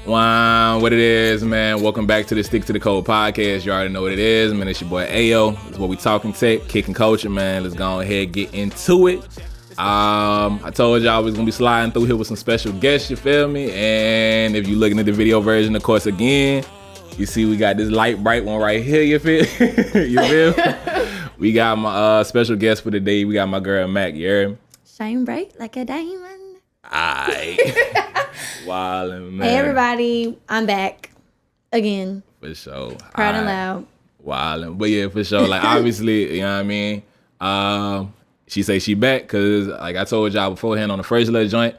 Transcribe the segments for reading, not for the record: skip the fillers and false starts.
Wow, what it is, man. Welcome back to the Stick to the Code podcast. You already know what it is, man. It's your boy Ayo. It's what we talking tech, kicking culture, man. Let's go ahead and get into it. I told y'all I was gonna be sliding through here with some special guests, you feel me? And if you looking at the video version, of course, again, you see we got this light bright one right here, you feel? You feel? We got my special guest for today. We got my girl Mack, you heard me? Shine bright like a diamond. Aight. Wildin', man. Hey everybody, I'm back again. For sure. Proud and loud. Wildin'. But yeah, for sure. Like obviously, you know what I mean? She say she back because like I told y'all beforehand on the first little joint,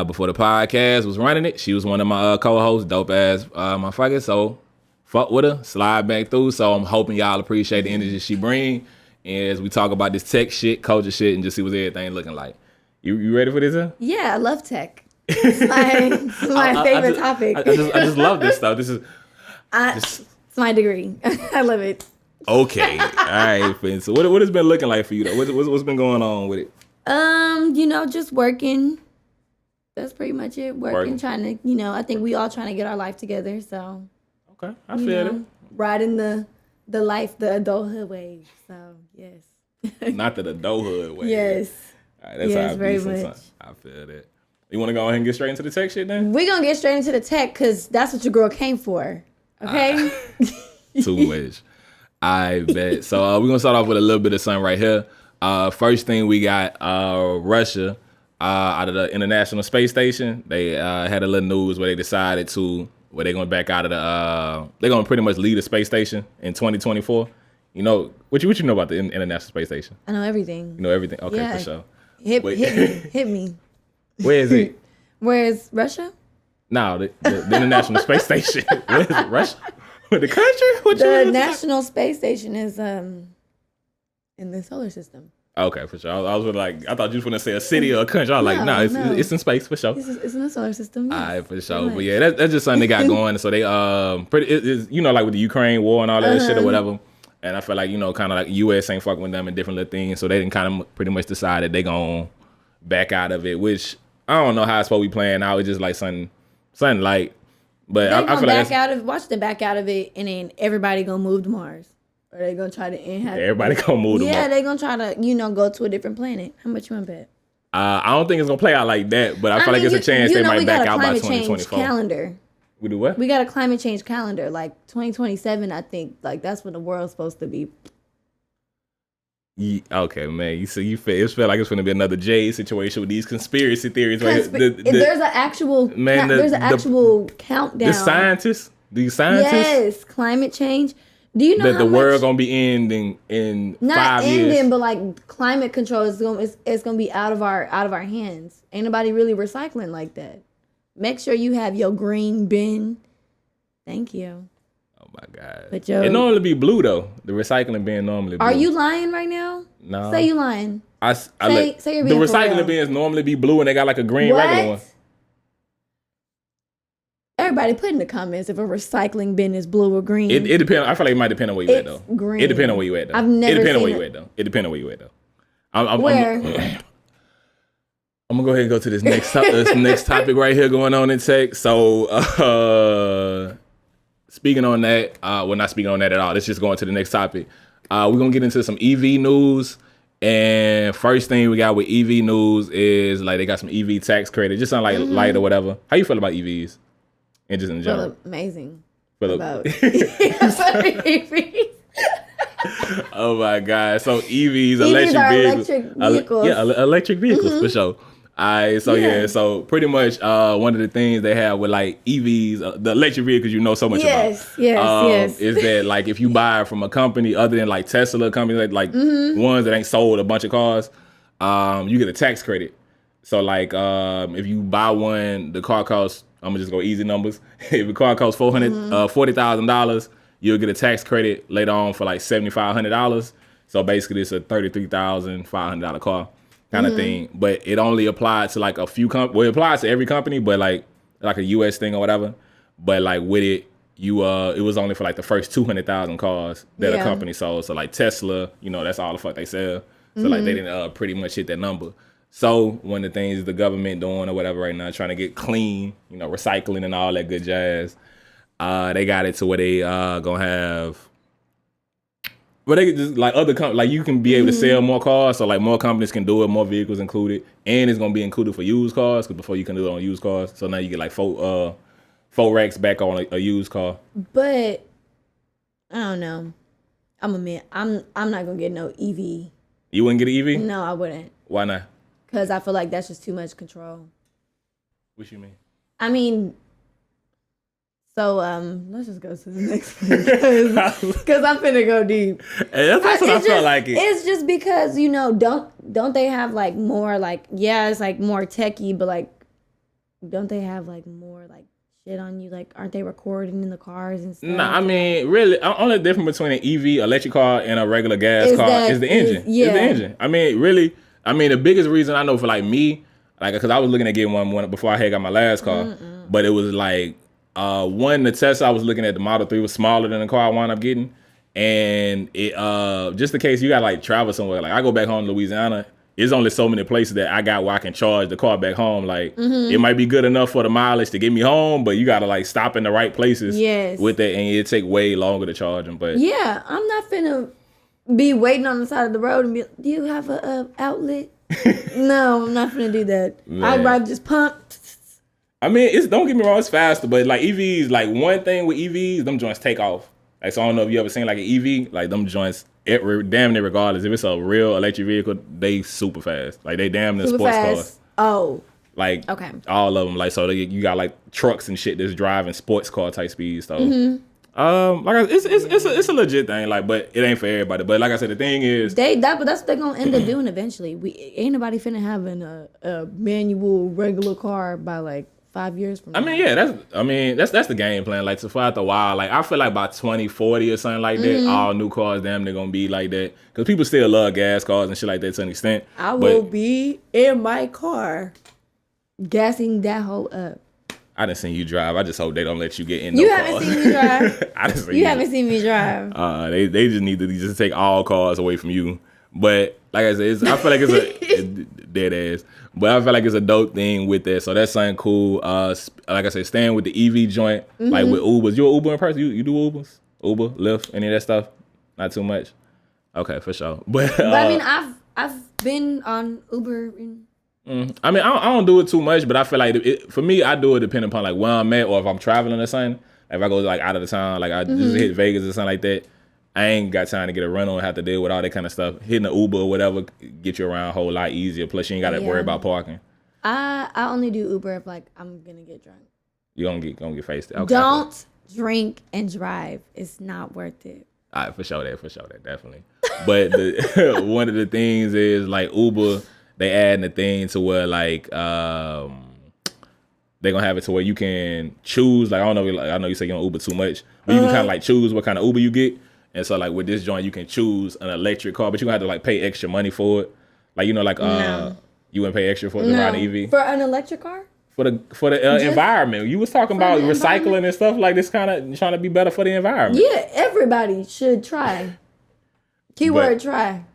before the podcast was running it, she was one of my co-hosts, dope ass motherfucker. So fuck with her, slide back through. So I'm hoping y'all appreciate the energy she bring as we talk about this tech shit, culture shit, and just see what everything looking like. You ready for this? Huh? Yeah, I love tech. It's my favorite topic. I just love this stuff. This is it's my degree. I love it. Okay. All right, Finn. So what has been looking like for you though? What's been going on with it? Just working. That's pretty much it. Working, trying to, I think we all trying to get our life together. So okay, I feel it. Riding the life, the adulthood wave. So yes. Not the adulthood wave. Yes. All right, that's how I be sometimes. I feel that. You want to go ahead and get straight into the tech shit then? We're going to get straight into the tech because that's what your girl came for. Okay? Too much. I bet. So we're going to start off with a little bit of something right here. First thing we got Russia out of the International Space Station. They had a little news where they decided where they're going to back out of they're going to pretty much leave the space station in 2024. You know, what you know about the International Space Station? I know everything. You know everything? Okay, yeah. For sure. Hit me. Where is it? Where is Russia? No, the International Space Station. Where is it? Russia? The country? The National Space Station is in the solar system. Okay, for sure. I was like, I thought you were going to say a city or a country. I was like, no, it's in space for sure. It's in the solar system. Yes. All right, for sure. But yeah, that's just something they got going. So they like with the Ukraine war and all that shit or whatever. And I feel like, kind of like U.S. ain't fucking with them and different little things. So they didn't kind of pretty much decided they going to back out of it, which I don't know how it's supposed to be playing out. It's just like something light. But I feel like watch them back out of it, and then everybody gonna move to Mars, or they gonna try to everybody gonna move to Mars. Yeah, they gonna try to go to a different planet. How much you want to bet? I don't think it's gonna play out like that, but I feel like it's a chance they might back out by 2024. Calendar. We do what? We got a climate change calendar, like 2027. I think like that's when the world's supposed to be. Yeah, okay, man. You feel like it's going to be another Jay situation with these conspiracy theories. Right? There's an actual countdown. These scientists. Yes, climate change. Do you know that the world gonna be ending in 5 years? Not ending, but like climate control is gonna be out of our hands. Ain't nobody really recycling like that. Make sure you have your green bin. Thank you. Oh my God. But it normally be blue though. The recycling bin normally blue. Are you lying right now? No. Say you lying. Say you're being the recycling bins normally be blue and they got like a green regular one. Everybody put in the comments if a recycling bin is blue or green. It depends. I feel like it might depend on where you at though. Green. It depends on where you at though. I've never It depends on where seen you at though. It depends on where you at though. Where? I'm gonna go ahead and go to this next topic right here going on in tech. So speaking on that, not speaking on that at all. Let's just go into the next topic. We're gonna get into some EV news. And first thing we got with EV news is like they got some EV tax credit, just something like light or whatever. How you feel about EVs? And just in general. Feel amazing. About EVs. Oh my God. So EVs electric vehicles. Electric vehicles for sure. Alright, so pretty much one of the things they have with like EVs, the electric vehicles you know so much about. Yes. Is that like if you buy from a company other than like Tesla companies, like ones that ain't sold a bunch of cars, you get a tax credit. So like if you buy one, the car costs, I'm gonna just go easy numbers. If the car costs $40,000, you'll get a tax credit later on for like $7,500. So basically it's a $33,500 car. Kind of thing, but it only applied to like a few it applies to every company, but like a US thing or whatever. But like with it, it was only for like the first 200,000 cars that a company sold. So like Tesla, that's all the fuck they sell. So like they didn't pretty much hit that number. So one of the things the government doing or whatever right now, trying to get clean, recycling and all that good jazz. They got it to where they gonna have. But they just like other companies, like you can be able to sell more cars, so like more companies can do it, more vehicles included, and it's gonna be included for used cars. Because before you can do it on used cars, so now you get like four racks back on a used car. But I don't know. I'm not gonna get no EV. You wouldn't get an EV? No, I wouldn't. Why not? Because I feel like that's just too much control. What you mean? I mean. So let's just go to the next one because I'm finna go deep. Hey, that's what I felt like it. It's just because don't they have like more like it's like more techie, but like don't they have like more like shit on you? Like aren't they recording in the cars and stuff? Nah, I mean really, only difference between an EV electric car and a regular gas car is the engine. Yeah. It's the engine. I mean really, the biggest reason I know for like me, like because I was looking at getting one before I had got my last car, but it was like. One, the Tesla I was looking at, the Model 3 was smaller than the car I wound up getting. And it just in case you got like travel somewhere, like I go back home to Louisiana, there's only so many places that I got where I can charge the car back home. Like it might be good enough for the mileage to get me home, but you gotta like stop in the right places with that, and it take way longer to charge them. But yeah, I'm not finna be waiting on the side of the road and be, do you have a outlet? No, I'm not finna do that. Man. I'd rather just pump. I mean, don't get me wrong, it's faster, but like EVs, like one thing with EVs, them joints take off. Like, so I don't know if you ever seen like an EV, like them joints, damn near regardless. If it's a real electric vehicle, they super fast. Like they damn near sports cars. Oh. Like, okay. All of them. Like, so you got like trucks and shit that's driving sports car type speeds. So, like it's a legit thing. Like, but it ain't for everybody. But like I said, the thing is, but that's what they're gonna end up doing eventually. Ain't nobody finna having a manual regular car by like 5 years from now. That's the game plan. Like, so for after a while, like I feel like by 2040 or something like that, all new cars damn near gonna be like that. Because people still love gas cars and shit like that to an extent. I will be in my car gassing that whole up. I done seen you drive. I just hope they don't let you get in. You haven't seen me drive. You haven't seen me drive. They just need to just take all cars away from you. But like I said, I feel like it's dead ass. But I feel like it's a dope thing with that. So that's something cool. Like I said, staying with the EV joint, like with Ubers. You an Uber in person? You do Ubers? Uber, Lyft, any of that stuff? Not too much. Okay, for sure. But I mean, I've been on Uber. I mean, I don't do it too much, but I feel like for me, I do it depending upon like where I'm at or if I'm traveling or something. If I go like out of the town, like I just hit Vegas or something like that, I ain't got time to get a rental and have to deal with all that kind of stuff. Hitting an Uber or whatever get you around a whole lot easier. Plus, you ain't got to worry about parking. I only do Uber if like I'm gonna get drunk. You gonna get faced. Okay. Don't drink and drive. It's not worth it. All right, for sure that, definitely. But one of the things is like Uber, they adding a thing to where like they're gonna have it to where you can choose. Like I don't know, like, I know you say you don't Uber too much, but you can kind of like choose what kind of Uber you get. And so like with this joint, you can choose an electric car, but you gonna have to like pay extra money for it. Like you wouldn't pay extra for the ride an EV for an electric car. For the environment. You was talking about recycling and stuff like this, kind of trying to be better for the environment. Yeah, everybody should try. Keyword try.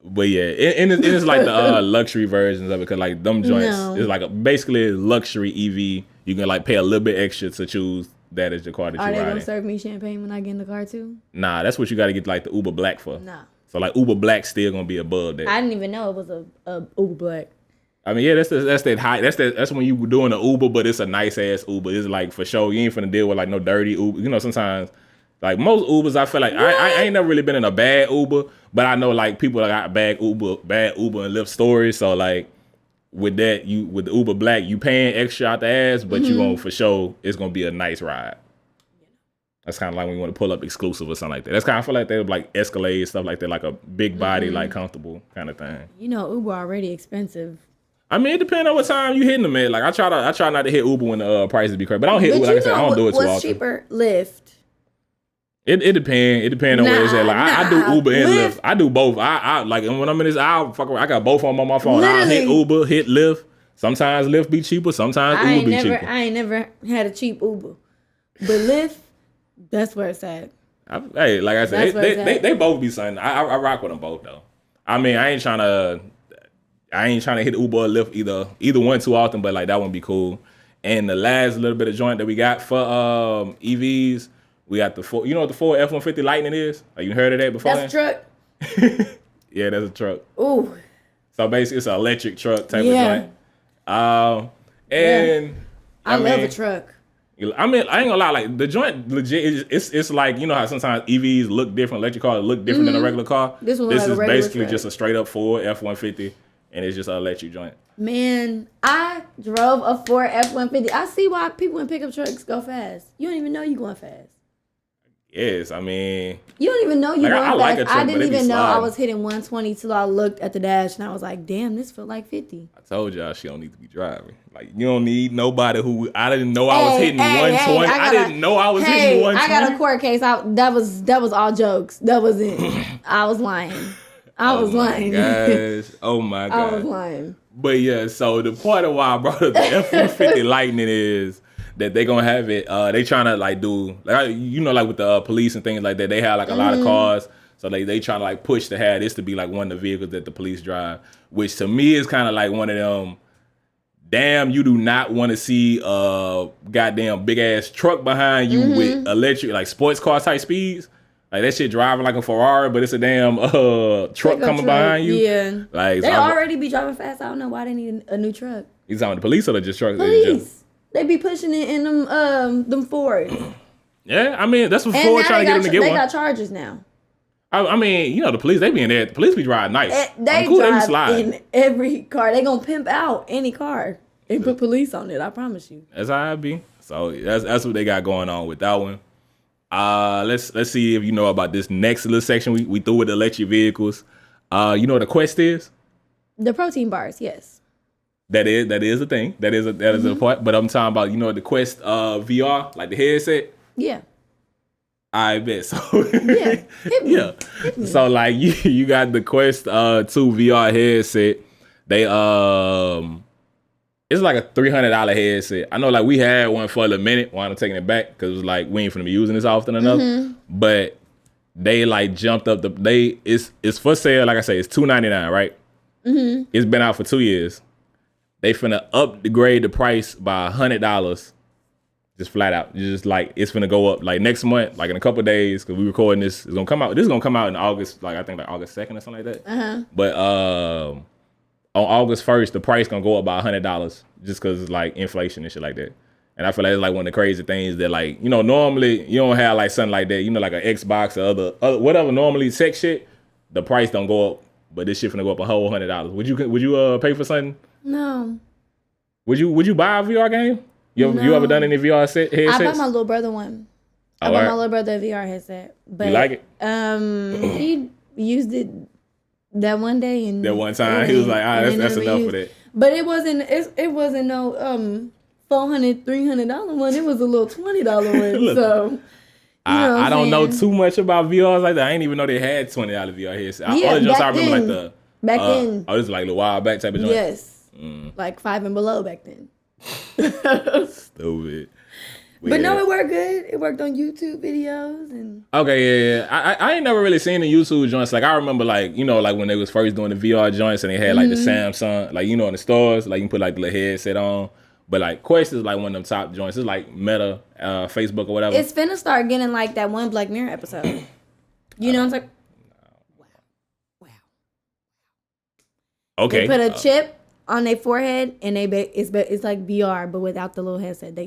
But yeah, it's like the luxury versions of it, because like them joints is like basically a luxury EV. You can like pay a little bit extra to choose that as the car that you ride. Are they gonna serve me champagne when I get in the car too? Nah, that's what you got to get like the Uber Black for. Nah. So like Uber Black still gonna be above that. I didn't even know it was a Uber Black. I mean, yeah, that's that high. That's when you were doing an Uber, but it's a nice ass Uber. It's like for sure you ain't finna deal with like no dirty Uber. You know, sometimes like most Ubers, I feel like I ain't never really been in a bad Uber, but I know like people that got bad Uber and Lyft stories. So like with that, with the Uber Black, you paying extra out the ass, but you gonna for sure it's gonna be a nice ride. That's kind of like when you want to pull up exclusive or something like that. That's kind of feel like they like Escalade, stuff like that, like a big body, like comfortable kind of thing. You know, Uber already expensive. I mean, it depends on what time you hitting them at. Like I try not to hit Uber when the prices be crazy, but I don't hit Uber. Like I said, I don't do it too often. What's cheaper, Lyft? It depends. It depends on where it's at. Like I do Uber and Lyft. I do both. I like when I'm in this, I got both of them on my phone. I hit Uber, hit Lyft. Sometimes Lyft be cheaper. Sometimes Uber be cheaper. I ain't never had a cheap Uber, but Lyft, that's where it's at. Hey, like I said, they both be something. I rock with them both though. I mean, I ain't trying to I ain't trying to hit Uber or Lyft either one too often, but like that one be cool. And the last little bit of joint that we got for EVs, we got the Ford. You know what the Ford F-150 Lightning is? Have you heard of that before? That's a truck. Yeah, that's a truck. Ooh. So basically, it's an electric truck type of joint. And I love a truck. I mean, I ain't gonna lie, like the joint legit, it's like, you know how sometimes EVs look different, electric cars look different than a regular car. This is basically just a straight up Ford F-150, and it's just an electric joint. Man, I drove a Ford F-150. I see why people in pickup trucks go fast. You don't even know you going fast. Yes, I mean, you don't even know you going fast. Like a truck, I didn't even know I was hitting 120 till I looked at the dash and I was like, damn, this feel like 50. I told y'all she don't need to be driving. Like, you don't need nobody who I didn't know I was hitting 120. I didn't know I was hitting 120. I got a court case. That was all jokes. That wasn't. I was lying. I was lying. Guys, oh my god. I was lying. But yeah, so the part of why I brought up the F-150 Lightning is that they gonna have it. They trying to like do like, you know, like with the police and things like that. They have like a lot of cars, so they trying to like push to have this to be like one of the vehicles that the police drive, which to me is kind of like one of them. Damn, you do not want to see a goddamn big ass truck behind you with electric like sports car type speeds. Like that shit driving like a Ferrari, but it's a damn truck coming behind you. Yeah, like they already be driving fast. I don't know why they need a new truck. You talking the police or just trucks? Police. They be pushing it in them Fords. Yeah, I mean that's what Ford trying to get them to get one. They got Chargers now. I mean, you know the police, they be in there. The police be driving nice. They drive in every car. They gonna pimp out any car and put police on it. I promise you. That's how I be. So that's what they got going on with that one. Let's see if you know about this next little section we threw with electric vehicles. You know what a Quest is? The protein bars, yes. That is a thing. That is a part. But I'm talking about, you know, the Quest VR, like the headset. Yeah. I bet so. Yeah. Hit me. Yeah. Hit me. So like you got the Quest 2 VR headset. They it's like a $300 headset. I know like we had one for a minute while I'm taking it back because it was like we ain't finna be using this often enough. But they like jumped up it's for sale. Like I say, it's $299, right? It's been out for 2 years. They finna upgrade the price by $100, just flat out. Just like it's finna go up like next month, like in a couple of days, because we recording this. It's gonna come out. This is gonna come out in August, like I think like August 2nd or something like that. But on August 1st, the price gonna go up by $100 just because it's like inflation and shit like that. And I feel like it's like one of the crazy things that like, you know, normally you don't have like something like that. You know, like an Xbox or other whatever normally tech shit. The price don't go up, but this shit finna go up a whole $100. Would you pay for something? No. Would you buy a VR game? You ever done any VR headsets? I bought my little brother one. I bought my little brother a VR headset. But you like it? He used it that one day and that one time he was like, that's enough for that. But it wasn't no $400, $300 one. It was a little $20 one. Look, so I don't know too much about VRs like that. I didn't even know they had $20 VR headsets. I remember like the back then. Oh, this is like the while back type of joint. Yes. Like 5 and below back then. Stupid. But no, it worked good. It worked on YouTube videos and. Okay, yeah. I ain't never really seen the YouTube joints. Like I remember, like you know, like when they was first doing the VR joints and they had like the Samsung, like you know, in the stores, like you can put like the little headset on. But like Quest is like one of them top joints. It's like Meta, Facebook or whatever. It's finna start getting like that one Black Mirror episode. You know, it's like. Wow. Okay. They put a chip on their forehead and it's like VR but without the little headset.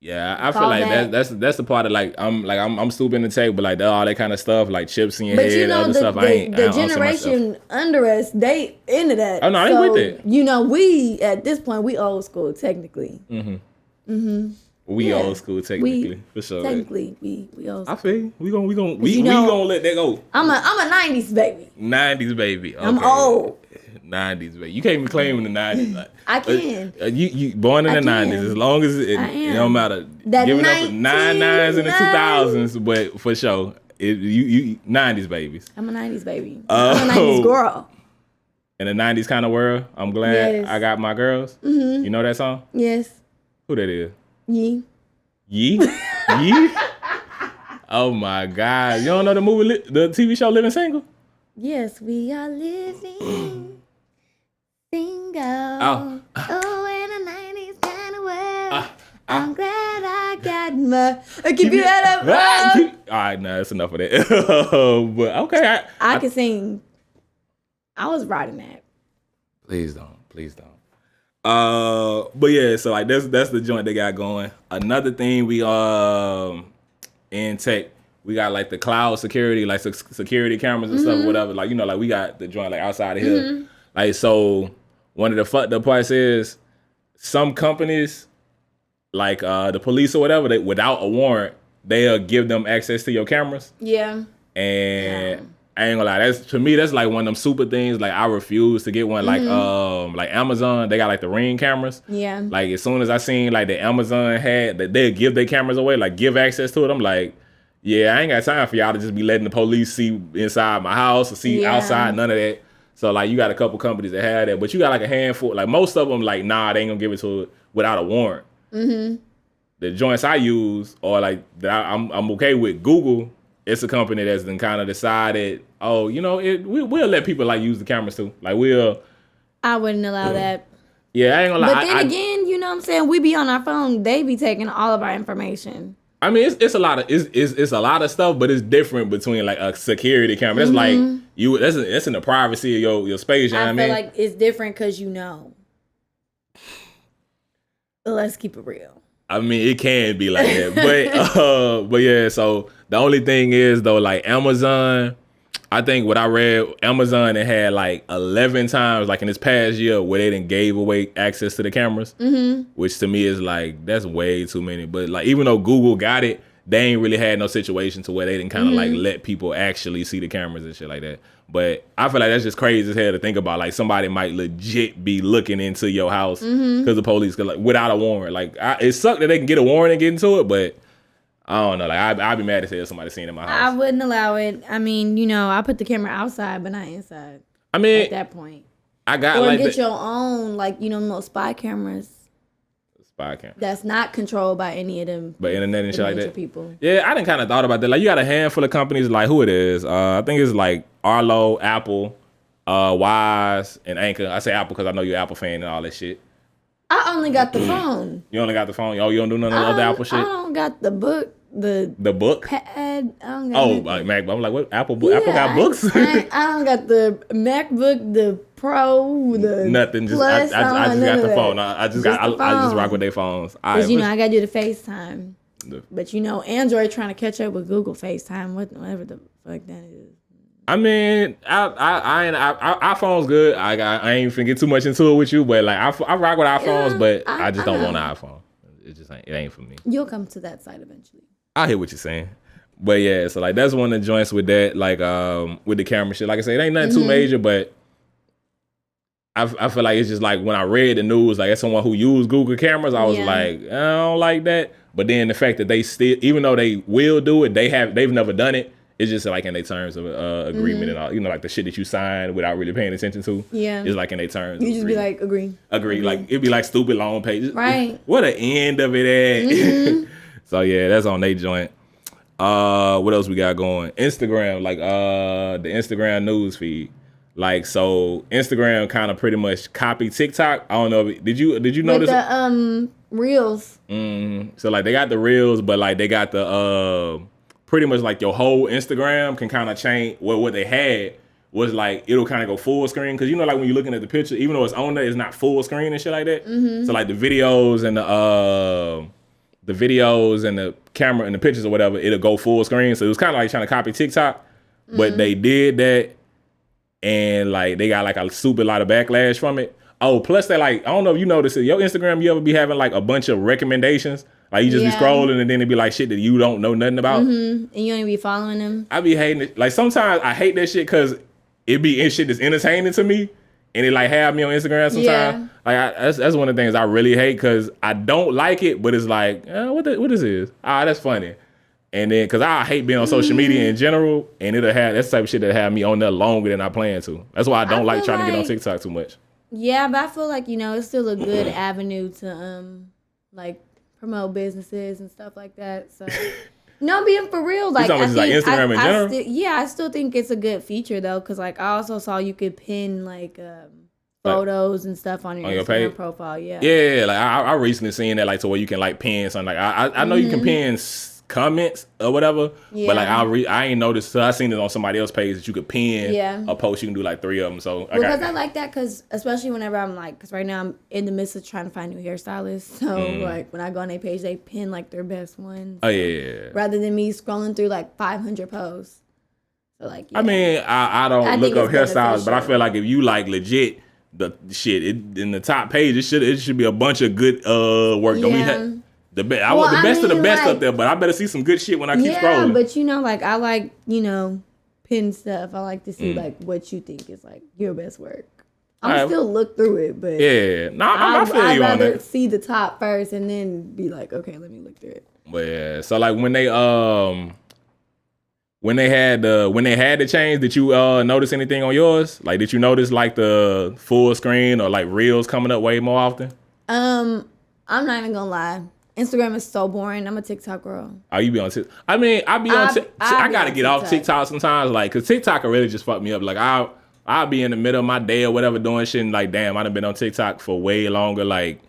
Yeah, I feel like that's the part of like I'm stupid in the tech, but like all that kind of stuff, like chips in your head, you know, other stuff. The generation under us, they into that. Oh no, I ain't with it. You know, we at this point we old school technically. We old school technically, for sure. Technically, we old school. I feel we gonna let that go. I'm a 90s baby. 90s baby. Okay. I'm old. 90s baby. You can't even claim in the 90s. Like, I can. You born in the 90s. As long as it don't matter. That giving up 99s in the 2000s, but for sure, you 90s babies. I'm a 90s baby. I'm a 90s girl. In the 90s kind of world, I'm glad I got my girls. You know that song? Yes. Who that is? Yee. Yee? Yee? Oh my God. You don't know the TV show Living Single? Yes, we are living Single. Oh. In the 90s kind of world. I'm glad I got my. Keep your head up. All right, nah, that's enough of that. But okay, I can sing. I was writing that. Please don't. But yeah, so like that's the joint they got going. Another thing we in tech, we got like the cloud security, like security cameras and stuff, whatever. Like like we got the joint like outside of here. Like so, one of the fucked up parts is some companies, like the police or whatever, they without a warrant, they'll give them access to your cameras. Yeah. And I ain't gonna lie, that's like one of them super things. Like I refuse to get one. Like Amazon, they got like the Ring cameras. Yeah. Like as soon as I seen like the Amazon had that they'll give their cameras away, like give access to it, I'm like, yeah, I ain't got time for y'all to just be letting the police see inside my house or see outside, none of that. So like you got a couple companies that have that, but you got like a handful. Like most of them, like nah, they ain't gonna give it to it without a warrant. The joints I use or like that I'm okay with. Google, it's a company that's then kind of decided, we'll let people like use the cameras too. Like I wouldn't allow that. Yeah, I ain't gonna lie. But then again, you know what I'm saying? We be on our phone. They be taking all of our information. I mean, it's a lot of it's a lot of stuff, but it's different between like a security camera. That's like that's in the privacy of your space. You know what I mean? I feel like it's different because you know. Let's keep it real. I mean, it can be like that, but yeah. So the only thing is though, like Amazon, I think what I read, Amazon had like 11 times, like in this past year, where they didn't gave away access to the cameras, which to me is like that's way too many. But like even though Google got it, they ain't really had no situation to where they didn't kind of like let people actually see the cameras and shit like that. But I feel like that's just crazy as hell to think about. Like somebody might legit be looking into your house because the police could like without a warrant. Like it sucked that they can get a warrant and get into it, but I don't know. Like I'd be mad as hell if somebody seen in my house. I wouldn't allow it. I mean, I put the camera outside, but not inside. I mean, at that point, I got or like get your own, like no spy cameras. Spy camera that's not controlled by any of them. But internet and shit like that. People. Yeah, I done kind of thought about that. Like you got a handful of companies, like who it is. I think it's like Arlo, Apple, Wise, and Anchor. I say Apple because I know you're an Apple fan and all that shit. I only got the phone. You only got the phone? Oh, you don't do none of the other Apple shit? I don't got the book. The book? Pad. I don't got like Mac. I'm like, what? Apple book? Yeah, Apple got books? I don't got the MacBook, the Pro, the nothing. Just Plus, I just got the phone. I just rock with their phones. Because I gotta do the FaceTime. But Android trying to catch up with Google FaceTime, whatever the fuck that is. I mean, iPhone's good. I ain't finna get too much into it with you, but like I rock with iPhones, but I just don't want an iPhone. It ain't for me. You'll come to that side eventually. I hear what you're saying. But yeah, so like that's one of the joints with that, like with the camera shit. Like I said, it ain't nothing too major, but I feel like it's just like when I read the news, like as someone who used Google cameras, I was like, I don't like that. But then the fact that they still, even though they will do it, they've never done it. It's just like in their terms of agreement and all, like the shit that you sign without really paying attention to. Yeah, it's like in their terms. You just be like, agree. Like it'd be like stupid long pages. Right. What an end of it at. So yeah, that's on their joint. What else we got going? Instagram, like the Instagram news feed. Like so, Instagram kind of pretty much copied TikTok. I don't know. Did you notice the reels? So like they got the reels, but like they got the pretty much like your whole Instagram can kind of change. What they had was like it'll kind of go full screen because like when you're looking at the picture, even though it's on there, it's not full screen and shit like that. So like the videos and the camera and the pictures or whatever, it'll go full screen. So it was kind of like trying to copy TikTok, but they did that. And like they got like a super lot of backlash from it. Oh, plus they like, I don't know if you notice it. Your Instagram, you ever be having like a bunch of recommendations? Like you just be scrolling and then it'd be like shit that you don't know nothing about. And you ain't be following them. I be hating it. Like sometimes I hate that shit because it be in shit that's entertaining to me. And it like have me on Instagram sometimes. Yeah. Like that's one of the things I really hate because I don't like it, but it's like, what this is? That's funny. And then, cause I hate being on social media in general, and it'll have that's the type of shit that have me on there longer than I plan to. That's why I don't like trying to get on TikTok too much. Yeah, but I feel like it's still a good avenue to like promote businesses and stuff like that. So no, being for real, like I think like Instagram in general. I still think it's a good feature though, cause like I also saw you could pin like photos and stuff on your Instagram page? profile. Yeah. Yeah, like I recently seen that, like, to where you can like pin something. Like I know you can pin comments or whatever, but like I ain't noticed. So I seen it on somebody else's page that you could pin a post. You can do like 3 of them. So because I like that, because especially whenever I'm like, because right now I'm in the midst of trying to find new hairstylists. So like when I go on their page, they pin like their best ones. Oh yeah. Rather than me scrolling through like 500 posts. So like I mean, I don't look up hairstyles, but I feel like if you like legit the shit in the top page, it should be a bunch of good work. Don't we have the best? I want the best of the best up there, but I better see some good shit when I keep scrolling. Yeah, but you know, like I like, you know, pin stuff. I like to see like what you think is like your best work. I'm still look through it, but I feel you on that. I'd rather see the top first and then be like, okay, let me look through it. But yeah, so like when they had the change, did you notice anything on yours? Like, did you notice like the full screen or like reels coming up way more often? I'm not even gonna lie. Instagram is so boring. I'm a TikTok girl. Oh, you be on TikTok? I mean, I be on TikTok. I gotta get off TikTok sometimes, like, cause TikTok will really just fuck me up. Like, I'll be in the middle of my day or whatever doing shit, and like, damn, I done been on TikTok for way longer. Like,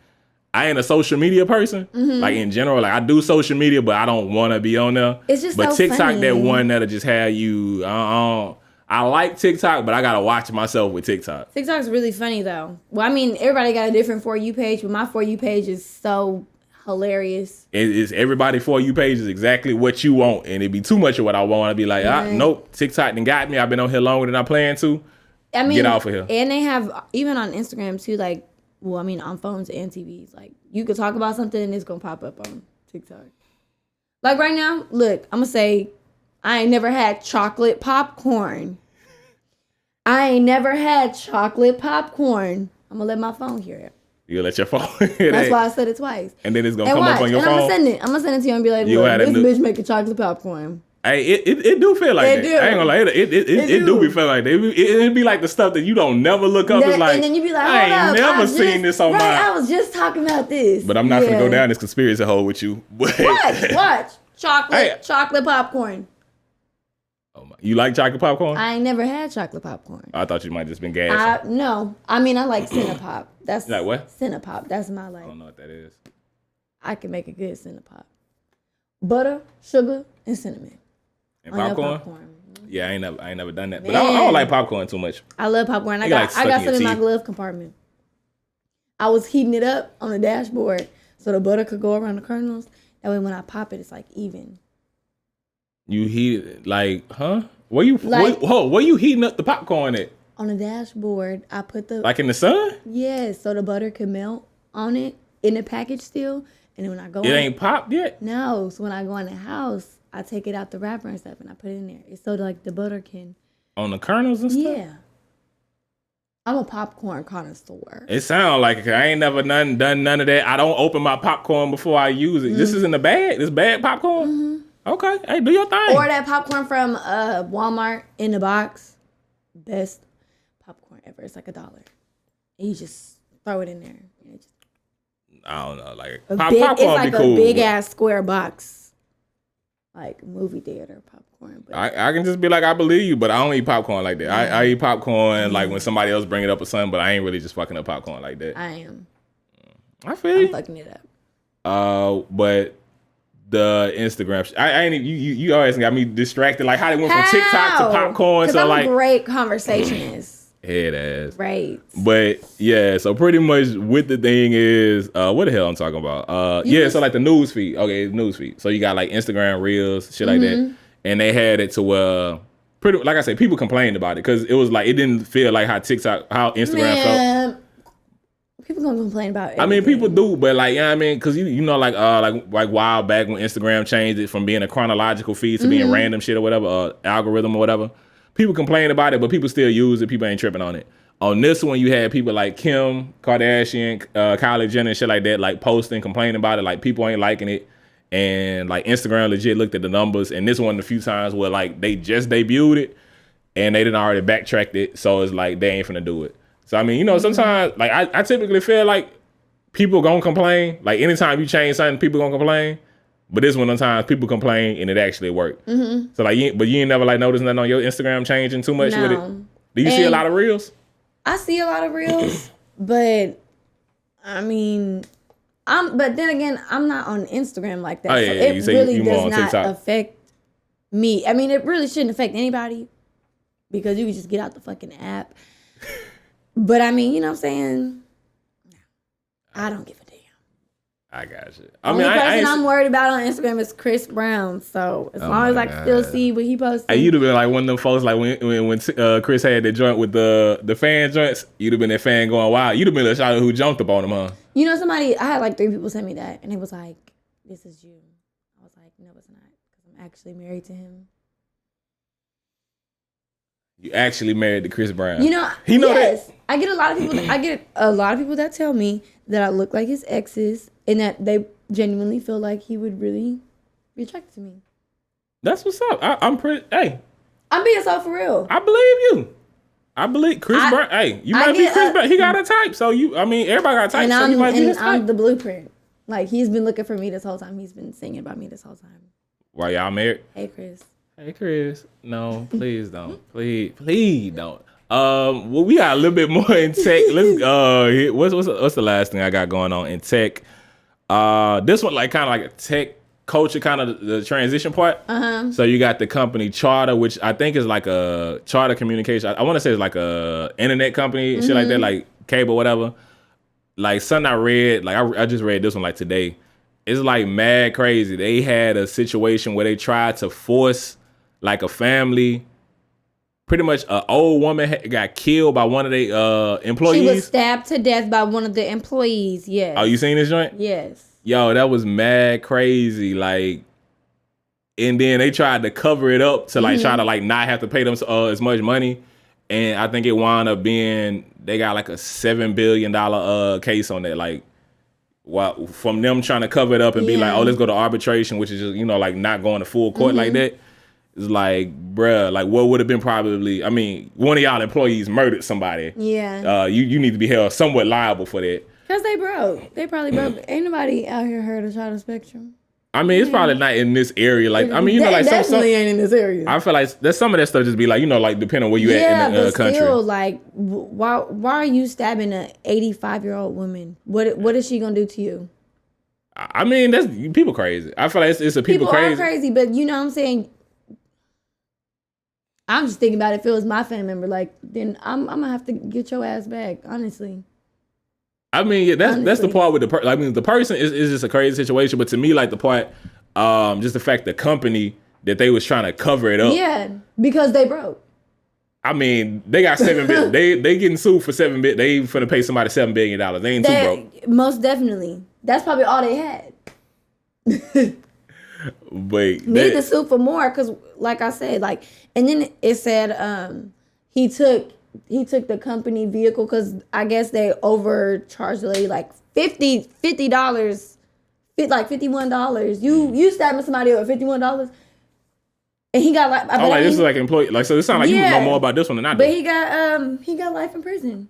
I ain't a social media person. Like in general, like I do social media, but I don't want to be on there. It's just but so TikTok, funny. that one that'll just have you. I like TikTok, but I gotta watch myself with TikTok. TikTok's really funny though. Well, I mean, everybody got a different For You page, but my For You page is so hilarious. It's everybody For You page is exactly what you want, and it'd be too much of what I want. I'd be like, nope, TikTok done got me. I've been on here longer than I planned to. I mean, get off of here. And they have, even on Instagram too, like, well, I mean, on phones and TVs, like, you could talk about something and it's gonna pop up on TikTok. Like right now, look, I'm gonna say, I ain't never had chocolate popcorn. I'm gonna let my phone hear it. You let your phone hear That's why I said it twice. And then it's gonna come up on your phone. I'm gonna send it to you and be like, look, this bitch making chocolate popcorn. Hey, it do feel like that. I ain't gonna lie, it do be feel like that. It be like the stuff that you don't never look up. It's like, and then you be like, I ain't never seen this on mine. I was just talking about this. But I'm not gonna go down this conspiracy hole with you. Watch. Chocolate popcorn. Oh my, you like chocolate popcorn? I ain't never had chocolate popcorn. I thought you might just been gassing. No. I mean, I like Cinnapop. That's like what? Cinnapop. That's my like. I don't know what that is. I can make a good Cinnapop. Butter, sugar, and cinnamon. And popcorn? Yeah, I ain't never done that. But I don't like popcorn too much. I love popcorn. I got some in my glove compartment. I was heating it up on the dashboard so the butter could go around the kernels. That way when I pop it, it's like even. You heat it like, huh? Where you heating up the popcorn at? On the dashboard, I put the... Like in the sun? Yes, so the butter can melt on it in the package still. And then when I go It ain't popped yet? No, so when I go in the house, I take it out the wrapper and stuff and I put it in there. It's so like the butter can... On the kernels and stuff? Yeah. I'm a popcorn connoisseur. It sounds like it. I ain't never done none of that. I don't open my popcorn before I use it. This is in the bag? This bag popcorn? Okay. Hey, do your thing. Or that popcorn from Walmart in the box. Best popcorn ever. It's like $1. And you just throw it in there. And I don't know. Like popcorn it's like be cool. It's a big ass square box. Like movie theater popcorn. But I can just be like, I believe you, but I don't eat popcorn like that. I eat popcorn like when somebody else bring it up or something, but I ain't really just fucking up popcorn like that. I am. I feel you. I'm fucking it up. But the Instagram, I ain't you always got me distracted. Like how they went from TikTok to popcorn. Because I'm a great conversationist. Head ass. Right. But yeah, so pretty much with the thing is, what the hell I'm talking about? So like the news feed. Okay, news feed. So you got like Instagram Reels, shit like that. And they had it to where pretty, like I said, people complained about it because it was like, it didn't feel like how Instagram felt. People gonna complain about it. I mean, people do, but like, you know what I mean? Because you know, like a while back when Instagram changed it from being a chronological feed to being random shit or whatever, algorithm or whatever. People complain about it, but people still use it. People ain't tripping on it. On this one, you had people like Kim Kardashian, Kylie Jenner, and shit like that, like posting, complaining about it. Like people ain't liking it, and like Instagram legit looked at the numbers. And this one, a few times where like they just debuted it, and they didn't already backtracked it, so it's like they ain't finna do it. So I mean, you know, sometimes like I typically feel like people gonna complain. Like anytime you change something, people gonna complain. But this one, sometimes people complain and it actually worked. So like, you ain't never like noticed nothing on your Instagram changing too much with it. Do you see a lot of reels? I see a lot of reels, but I mean, but then again, I'm not on Instagram like that. Oh, yeah, so you it say really you more does on not TikTok. affect me. I mean, it really shouldn't affect anybody because you can just get out the fucking app. But I mean, you know what I'm saying? I don't give a damn. I got you. Only person I'm worried about on Instagram is Chris Brown. So as long as I can still see what he posted. Hey, you'd have been like one of them folks like when Chris had the joint with the fan joints. You'd have been that fan going wild. You'd have been the shot who jumped up on him, huh? You know, I had like 3 people send me that, and it was like, "This is you." I was like, "No, it's not," because I'm actually married to him. You actually married to Chris Brown. You know, he know yes, that. I get a lot of people that tell me that I look like his exes, and that they genuinely feel like he would really be attracted to me. That's what's up. I'm pretty. Hey, I'm being so for real. I believe you. I believe Chris Brown. Hey, you might be Chris Brown. He got a type, so everybody got a type, and so you might be his type. I'm the blueprint. Like, he's been looking for me this whole time. He's been singing about me this whole time. Why y'all married? Hey, Chris. Hey, Chris. No, please don't. Please don't. Well, we got a little bit more in tech. Let's what's the last thing I got going on in tech? This one like kind of like a tech culture, kind of the transition part. So you got the company Charter, which I think is like a Charter Communication. I want to say it's like a internet company and shit like that, like cable, whatever. Like something I read, like I just read this one like today. It's like mad crazy. They had a situation where they tried to force like a family. Pretty much an old woman got killed by one of their employees. She was stabbed to death by one of the employees, yes. Oh, you seen this joint? Yes. Yo, that was mad crazy. Like, and then they tried to cover it up to like try to like not have to pay them as much money. And I think it wound up being, they got like a $7 billion case on that. Like, from them trying to cover it up and be like, oh, let's go to arbitration, which is just, like not going to full court like that. It's like, bruh, like what would have been probably, I mean, one of y'all employees murdered somebody. Yeah. You need to be held somewhat liable for that. Because they broke. They probably broke. Ain't nobody out here heard of Charter Spectrum. I mean, it's probably not in this area. Like, I mean, like definitely ain't in this area. I feel like there's some of that stuff just be like, like depending on where you at in the country. Yeah, but still, like, why are you stabbing an 85-year-old woman? What is she gonna do to you? I mean, that's people crazy. I feel like it's a people crazy. People are crazy, but you know what I'm saying. I'm just thinking about it. If it was my family member, like, then I'm gonna have to get your ass back. Honestly. I mean, yeah, that's the part with the person. I mean, the person is just a crazy situation, but to me, like the part, just the fact the company that they was trying to cover it up. Yeah, because they broke. I mean, they got $7 billion. They getting sued for $7 billion. They finna pay somebody $7 billion. They ain't too broke. Most definitely. That's probably all they had. Wait, need to sue for more because, like I said, like, and then it said he took the company vehicle because I guess they overcharged the lady like $50, like $51. You stabbing somebody over $51, and he got like. Like this is like employee. Like so, it sounds like you know more about this one than I do. But he got life in prison.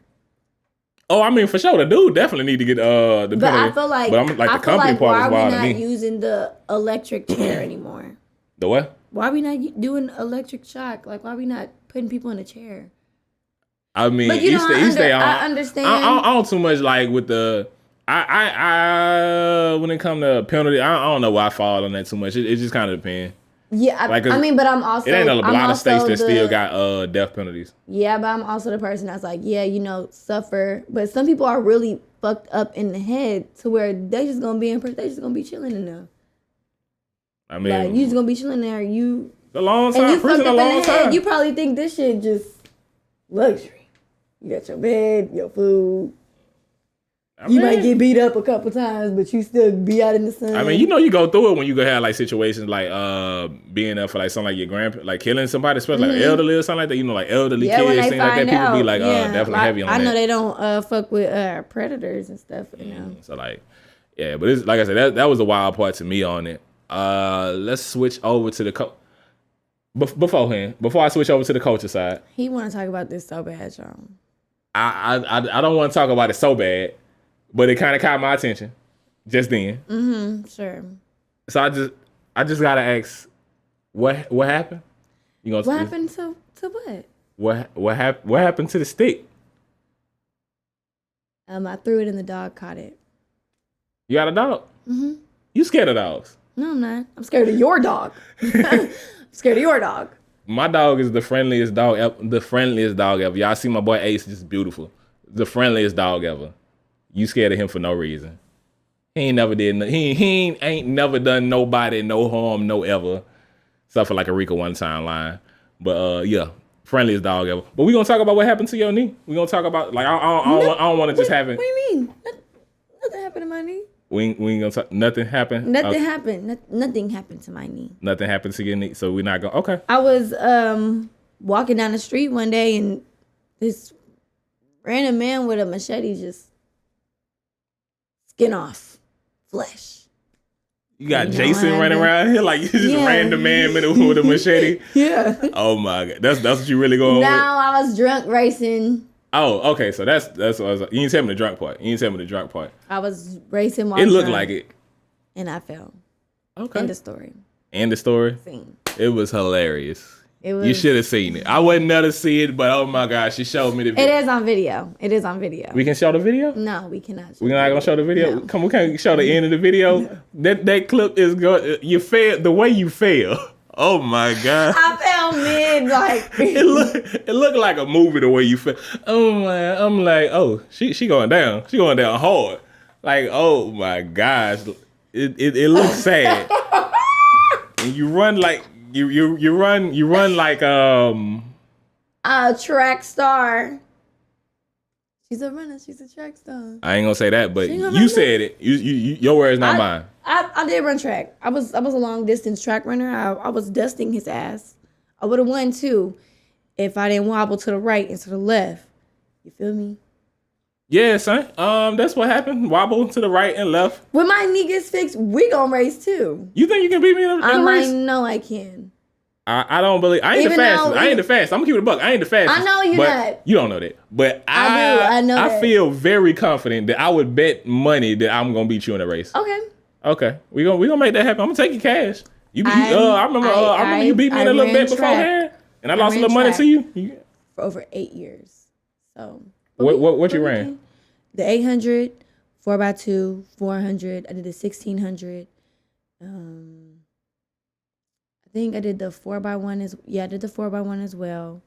Oh, I mean, for sure, the dude definitely need to get the penalty. But I feel like, but I'm like the company part why was wild are to we me. not using the electric chair anymore? The what? Why are we not doing electric shock? Like, why are we not putting people in a chair? I mean, but I understand. I don't too much like with the. I when it comes to penalty, I don't know why I fall on that too much. It just kind of depends. Yeah, I mean, but I'm also. It ain't a lot of states that still got death penalties. Yeah, but I'm also the person that's like, yeah, suffer. But some people are really fucked up in the head to where they just gonna be in prison. They just gonna be chilling in there. I mean, like, you just gonna be chilling there. The long time. And you fucked up in the head. You probably think this shit just luxury. You got your bed, your food. You might get beat up a couple times, but you still be out in the sun. I mean, you go through it when you go have like situations like being there for like something like your grandpa, like killing somebody, especially like elderly or something like that. Like elderly kids, things like that. People be like definitely heavy on that. I know they don't fuck with predators and stuff. So like, yeah, but it's like I said, that was the wild part to me on it. Let's switch over to the before I switch over to the culture side. He want to talk about this so bad, y'all. I don't want to talk about it so bad. But it kind of caught my attention just then. Sure. So I just gotta ask, what happened? What happened to what? What happened to the stick? I threw it and the dog caught it. You got a dog? Mm-hmm. You scared of dogs? No, I'm not. I'm scared of your dog. I'm scared of your dog. My dog is the friendliest dog ever. Y'all see my boy Ace, just beautiful. The friendliest dog ever. You scared of him for no reason. He ain't never did he ain't never done nobody no harm, no ever. Except for like a Rika one time line. But yeah, friendliest dog ever. But we gonna talk about what happened to your knee. We gonna talk about like I don't want to just have it. What do you mean? Nothing happened to my knee. We ain't gonna talk. Nothing happened. Nothing happened. Nothing happened to my knee. Nothing happened to your knee. So we're not going. Okay. I was walking down the street one day and this random man with a machete just skin off flesh. You got Jason running around here like you just random man with a machete. Yeah. Oh my God, that's what you really going with. Now I was drunk racing. Oh, okay. So that's what I was. You didn't tell me the drunk part. I was racing while it looked like it, and I fell. Okay. End of story. End of story. Scene. It was hilarious. You should have seen it. I wouldn't never see it, but oh my gosh, she showed me the video. It is on video. We can show the video? No, we cannot. We're not gonna show the video. No. Come, we can't show the end of the video. No. That clip is good. You fail the way you fail. Oh my God. I fell mid like it looked like a movie the way you feel. Oh my, I'm like, oh, she going down. She going down hard. Like, oh my gosh. It looks sad. And you run like you run like a track star. She's a runner. She's a track star. I ain't gonna say that, but you said it. You your words, not mine. I did run track. I was a long distance track runner. I was dusting his ass. I would have won too if I didn't wobble to the right and to the left. You feel me? Yeah, son. That's what happened. Wobble to the right and left. When my knee gets fixed, we gonna race too. You think you can beat me in a race? I know I can. I don't believe. I ain't the fastest. I ain't the fastest. I'm gonna keep it a buck. I ain't the fastest. I know you're not. You don't know that. But I know that. I feel very confident that I would bet money that I'm gonna beat you in a race. Okay. We gonna make that happen. I'm gonna take your cash. I remember you beat me in a little bit beforehand, and I lost a little money to you. For over 8 years. So what you ran? The 800, 4x2, 400. I did the 1600. I think I did the 4x1 I did the 4x1 as well.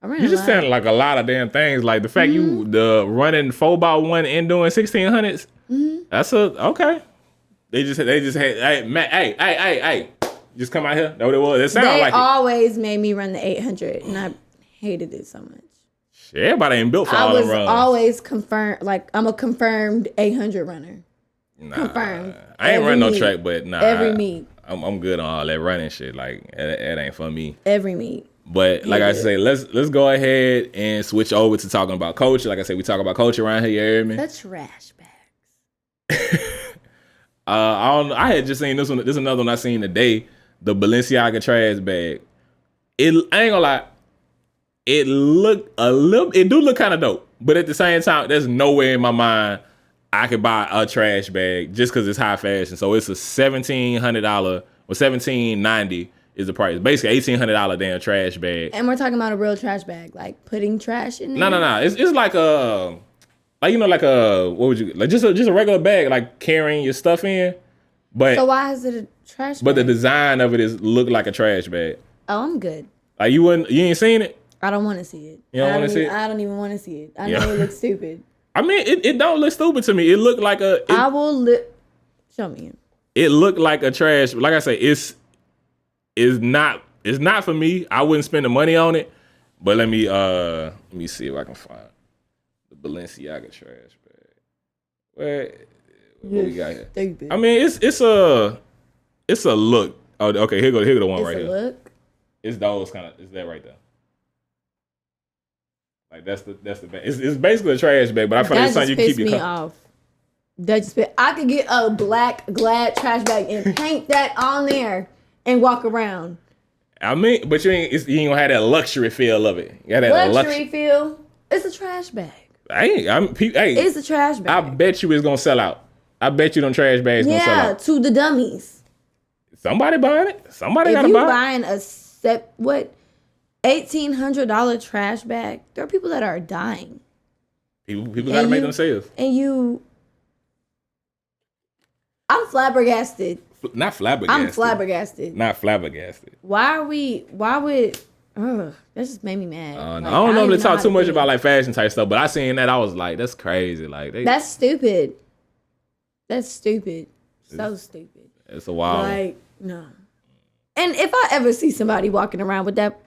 I ran. You just sounded like a lot of damn things. Like the fact you running 4x1 and doing 1600s. That's okay. They just had hey Matt, hey. Just come out here. That what it was. It sounded like it. They always made me run the 800 and I hated it so much. Everybody ain't built for all the runs. I was always confirmed, like I'm a confirmed 800 runner. Nah, confirmed. I ain't run no track, but nah. Every meet. I'm good on all that running shit. Like it ain't for me. Every meet. But like I say, let's go ahead and switch over to talking about culture. Like I said, we talk about culture around here. You hear me? The trash bags. I had just seen this one. This is another one I seen today. The Balenciaga trash bag. I ain't gonna lie. It do look kind of dope, but at the same time, there's nowhere in my mind I could buy a trash bag just because it's high fashion. So it's a $1,700 or $1,790 is the price. Basically, $1,800 damn trash bag. And we're talking about a real trash bag, like putting trash in it. No. It's like what would you like? Just a regular bag, like carrying your stuff in. But so why is it a trash bag? But the design of it look like a trash bag. Oh, I'm good. Like you ain't seen it? I don't want to see it. You don't want to see it? I don't even want to see it. I know it looks stupid. I mean, it don't look stupid to me. It looked like a. Show me. It looked like a trash. Like I say, it's not for me. I wouldn't spend the money on it. But let me see if I can find the Balenciaga trash bag. What we got here? Stupid. I mean, it's a look. Oh, okay. Here go the one right here. Look. It's those kind of. It's that right there. Like that's the bag. It's basically a trash bag, but I feel like it's something you can keep your off. That just I could get a black Glad trash bag and paint that on there and walk around. I mean, but you ain't gonna have that luxury feel of it. You got that luxury feel. It's a trash bag. It's a trash bag. I bet you it's gonna sell out. I bet you them trash bags gonna sell out. Yeah, to the dummies. Somebody buying it. Somebody gotta buy it. If you buying $1,800 trash bag, there are people that are dying. People got to make themselves. And I'm flabbergasted. Not flabbergasted. I'm flabbergasted. Not flabbergasted. Why would that just made me mad. I don't know if they talk too much about like fashion type stuff, but I seen that, I was like, that's crazy. Like that's stupid. That's stupid. So stupid. It's a wild. Like, no. And if I ever see somebody walking around with that,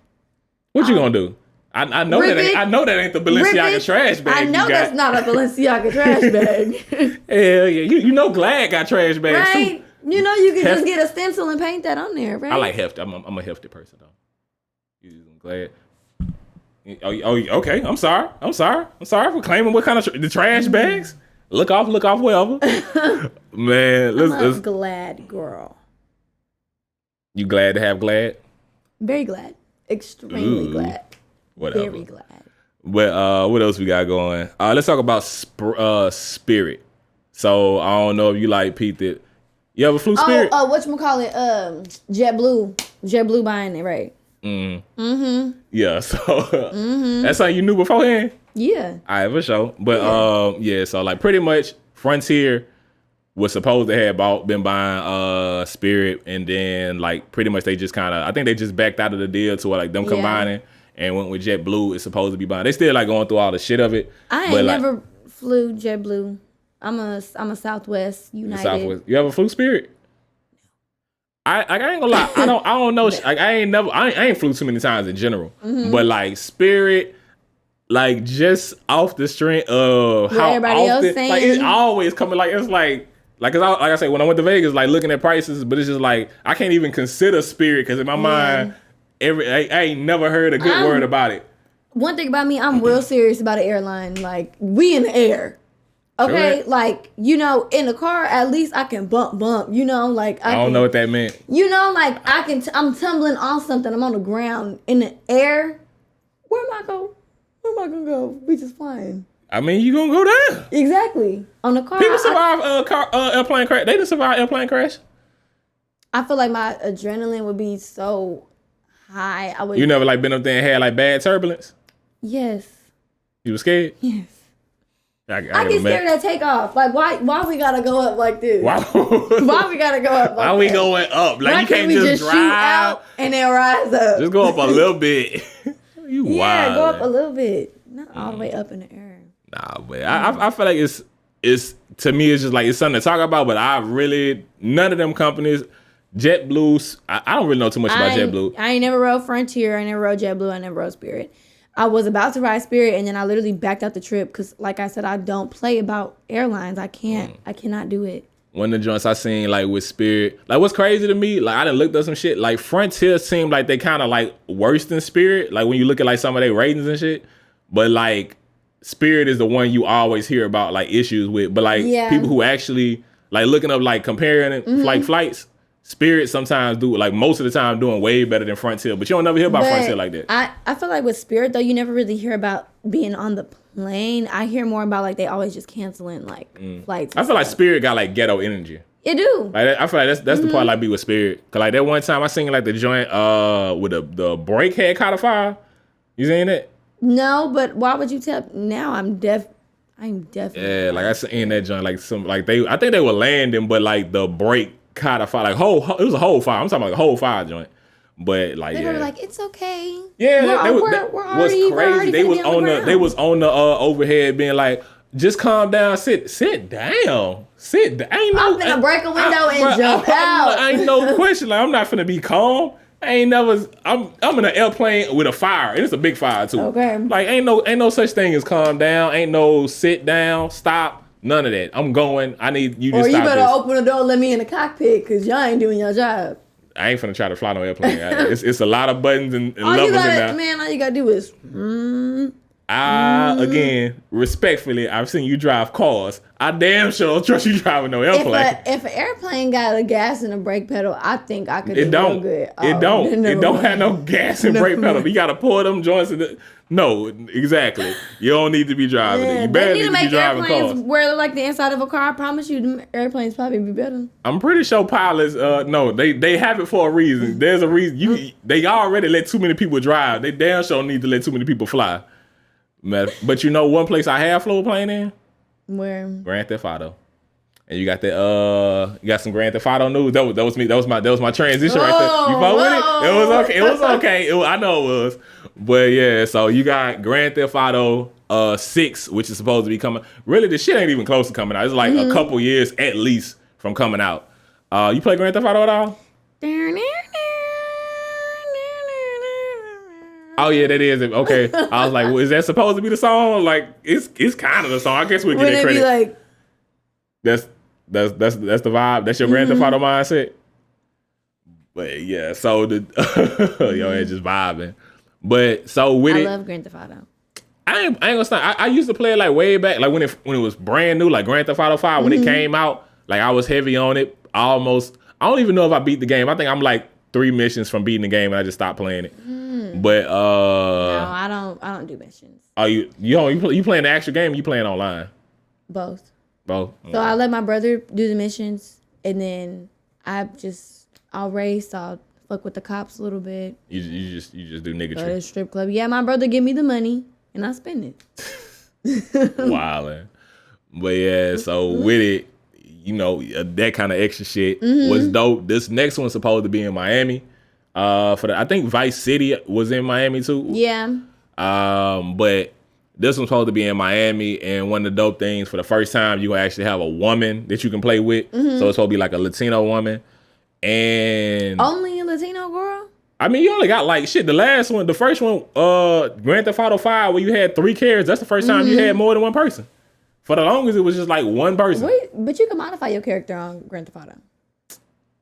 what you gonna do? I know that ain't the Balenciaga trash bag. I know that's not a Balenciaga trash bag. Hell yeah, you know Glad got trash bags right? too. You know you can just get a stencil and paint that on there, right? I like hefty. I'm a hefty person though. I'm glad. Oh, okay. I'm sorry for claiming what kind of the trash bags. Look off, wherever. Man, let's Glad girl. You glad to have Glad? Very glad. Extremely glad. Whatever. Very glad. But what else we got going? Let's talk about Spirit. So I don't know if you like peeped it. You ever flew Spirit? Oh, whatchamacallit? JetBlue. JetBlue buying it, right? Yeah, so that's something you knew beforehand? Yeah. All right, for sure. But yeah, so like pretty much Frontier was supposed to have been buying Spirit, and then like pretty much they just kind of, I think they just backed out of the deal to like them combining and went with JetBlue. It's supposed to be buying. They still like going through all the shit of it. I ain't never flew JetBlue. I'm a Southwest United. Southwest. You ever flew Spirit? I ain't gonna lie. I don't know. I ain't flew too many times in general. But like Spirit, like just off the strength of how everybody often, else saying, like it's always coming. Like it's like cause like I say, when I went to Vegas, like looking at prices, but it's just like I can't even consider Spirit because in my mind, I ain't never heard a good word about it. One thing about me, I'm real serious about an airline. Like we in the air. Okay, sure. Like, you know, in the car, at least I can bump, you know, like I don't know what that meant. You know, like I'm tumbling off something, I'm on the ground. In the air, where am I gonna go? We just flying. I mean, you gonna go there. Exactly. On the car. People survive airplane crash. They didn't survive airplane crash. I feel like my adrenaline would be so high. You never like been up there and had like bad turbulence? Yes. You were scared? Yes. I get scared at takeoff. Like, why we gotta go up like this? Why we gotta go up like why we going up? Like, why you can't we just shoot drive out and then rise up? Just go up a little bit. You wild. Go up a little bit. Not all the way up in the air. Nah, but I feel like it's to me, it's just like, it's something to talk about, but none of them companies, JetBlue, I don't really know too much about JetBlue. I ain't never rode Frontier. I never rode JetBlue. I never rode Spirit. I was about to ride Spirit, and then I literally backed out the trip because, like I said, I don't play about airlines. I cannot do it. One of the joints I seen, like, with Spirit, like, what's crazy to me, like, I done looked up some shit, like, Frontier seemed like they kind of, like, worse than Spirit, like, when you look at, like, some of their ratings and shit, but, like, Spirit is the one you always hear about, like, issues with, but, like, people who actually, like, looking up, like, comparing it, like, flights, Spirit sometimes do, like, most of the time doing way better than Frontier, but you don't never hear about Frontier like that. I feel like with Spirit, though, you never really hear about being on the plane. I hear more about, like, they always just canceling, like, flights. I feel like Spirit got, like, ghetto energy. It do. Like, I feel like that's the part I be with Spirit. Cause, like, that one time I seen, like, the joint with the brake had caught a fire. You seen it? No, but why would you tell? Now I'm definitely. Yeah, like, I seen that joint, like, I think they were landing, but, like, the brake caught a fire, like it was a whole fire. I'm talking about a whole fire joint, but like they were like, it's okay. Yeah, we're already they was on the overhead being like, just calm down, sit down. I'm gonna break a window and jump out. Ain't no question. Like, I'm not finna be calm. I'm in an airplane with a fire, and it's a big fire too. Okay. Like ain't no such thing as calm down. Ain't no sit down, stop. None of that. I'm going. I need you to stop this. Or you better open the door and let me in the cockpit because y'all ain't doing your job. I ain't finna try to fly no airplane. It's a lot of buttons and levers in there. Man, all you gotta do is... Again, respectfully, I've seen you drive cars. I damn sure don't trust you driving no airplane. If an airplane got a gas and a brake pedal, I think I could do real good. It don't have no gas and brake pedal. You gotta pour them joints in the... No, exactly. You don't need to be driving it. You better need to be driving cars. Where they're like the inside of a car. I promise you, them airplanes probably be better. I'm pretty sure pilots, no, they have it for a reason. There's a reason. They already let too many people drive. They damn sure need to let too many people fly. But you know one place I have floor playing in? Where? Grand Theft Auto. And you got you got some Grand Theft Auto news. That was me. That was my transition right there. You fuck with it? It was okay. It was okay. I know it was. But yeah, so you got Grand Theft Auto 6, which is supposed to be coming. Really, the shit ain't even close to coming out. It's like a couple years at least from coming out. You play Grand Theft Auto at all? Oh yeah, that is it. Okay. I was like, well, is that supposed to be the song? Like, it's kind of the song. I guess we'll get that credit. Be like, that's the vibe. That's your Grand Theft Auto mindset. But yeah, so yo, it's just vibing. But so with I love Grand Theft Auto. I ain't gonna stop. I used to play it like way back, like when it was brand new, like Grand Theft Auto 5 when it came out. Like I was heavy on it. I don't even know if I beat the game. I think I'm like 3 missions from beating the game, and I just stopped playing it. But no, I don't do missions. Oh, you playing the actual game? Or you playing online? Both. So I let my brother do the missions, and then I'll race. I'll fuck with the cops a little bit. You just do nigga Go to the strip club. Yeah, my brother give me the money, and I spend it. Wildin'. But yeah, so with it, that kind of extra shit was dope. This next one's supposed to be in Miami. I think Vice City was in Miami too. Yeah. But this one's supposed to be in Miami, and one of the dope things, for the first time, you gonna actually have a woman that you can play with. So it's supposed to be like a Latino woman. And only a Latino girl? I mean, you only got like shit. The first one, Grand Theft Auto 5, where you had 3 characters. That's the first time you had more than one person. For the longest, it was just like one person. Wait, but you can modify your character on Grand Theft Auto.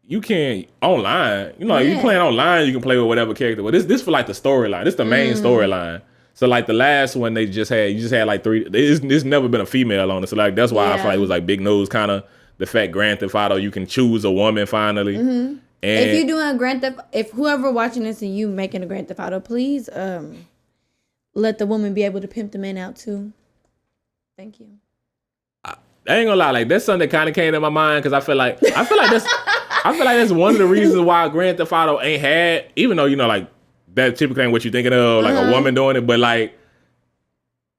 You can online. You playing online, you can play with whatever character. But this for like the storyline. This the main storyline. So like the last one you just had like 3. There's never been a female on it. So like that's why I feel like it was like big news kind of. The fact Grand Theft Auto, you can choose a woman finally. And if you're doing Grand Theft, if whoever watching this and you making a Grand Theft Auto, please let the woman be able to pimp the man out too. Thank you. I ain't gonna lie, like that's something that kind of came to my mind because I feel like that's one of the reasons why Grand Theft Auto ain't had, even though like that typically ain't what you're thinking of, like a woman doing it, but like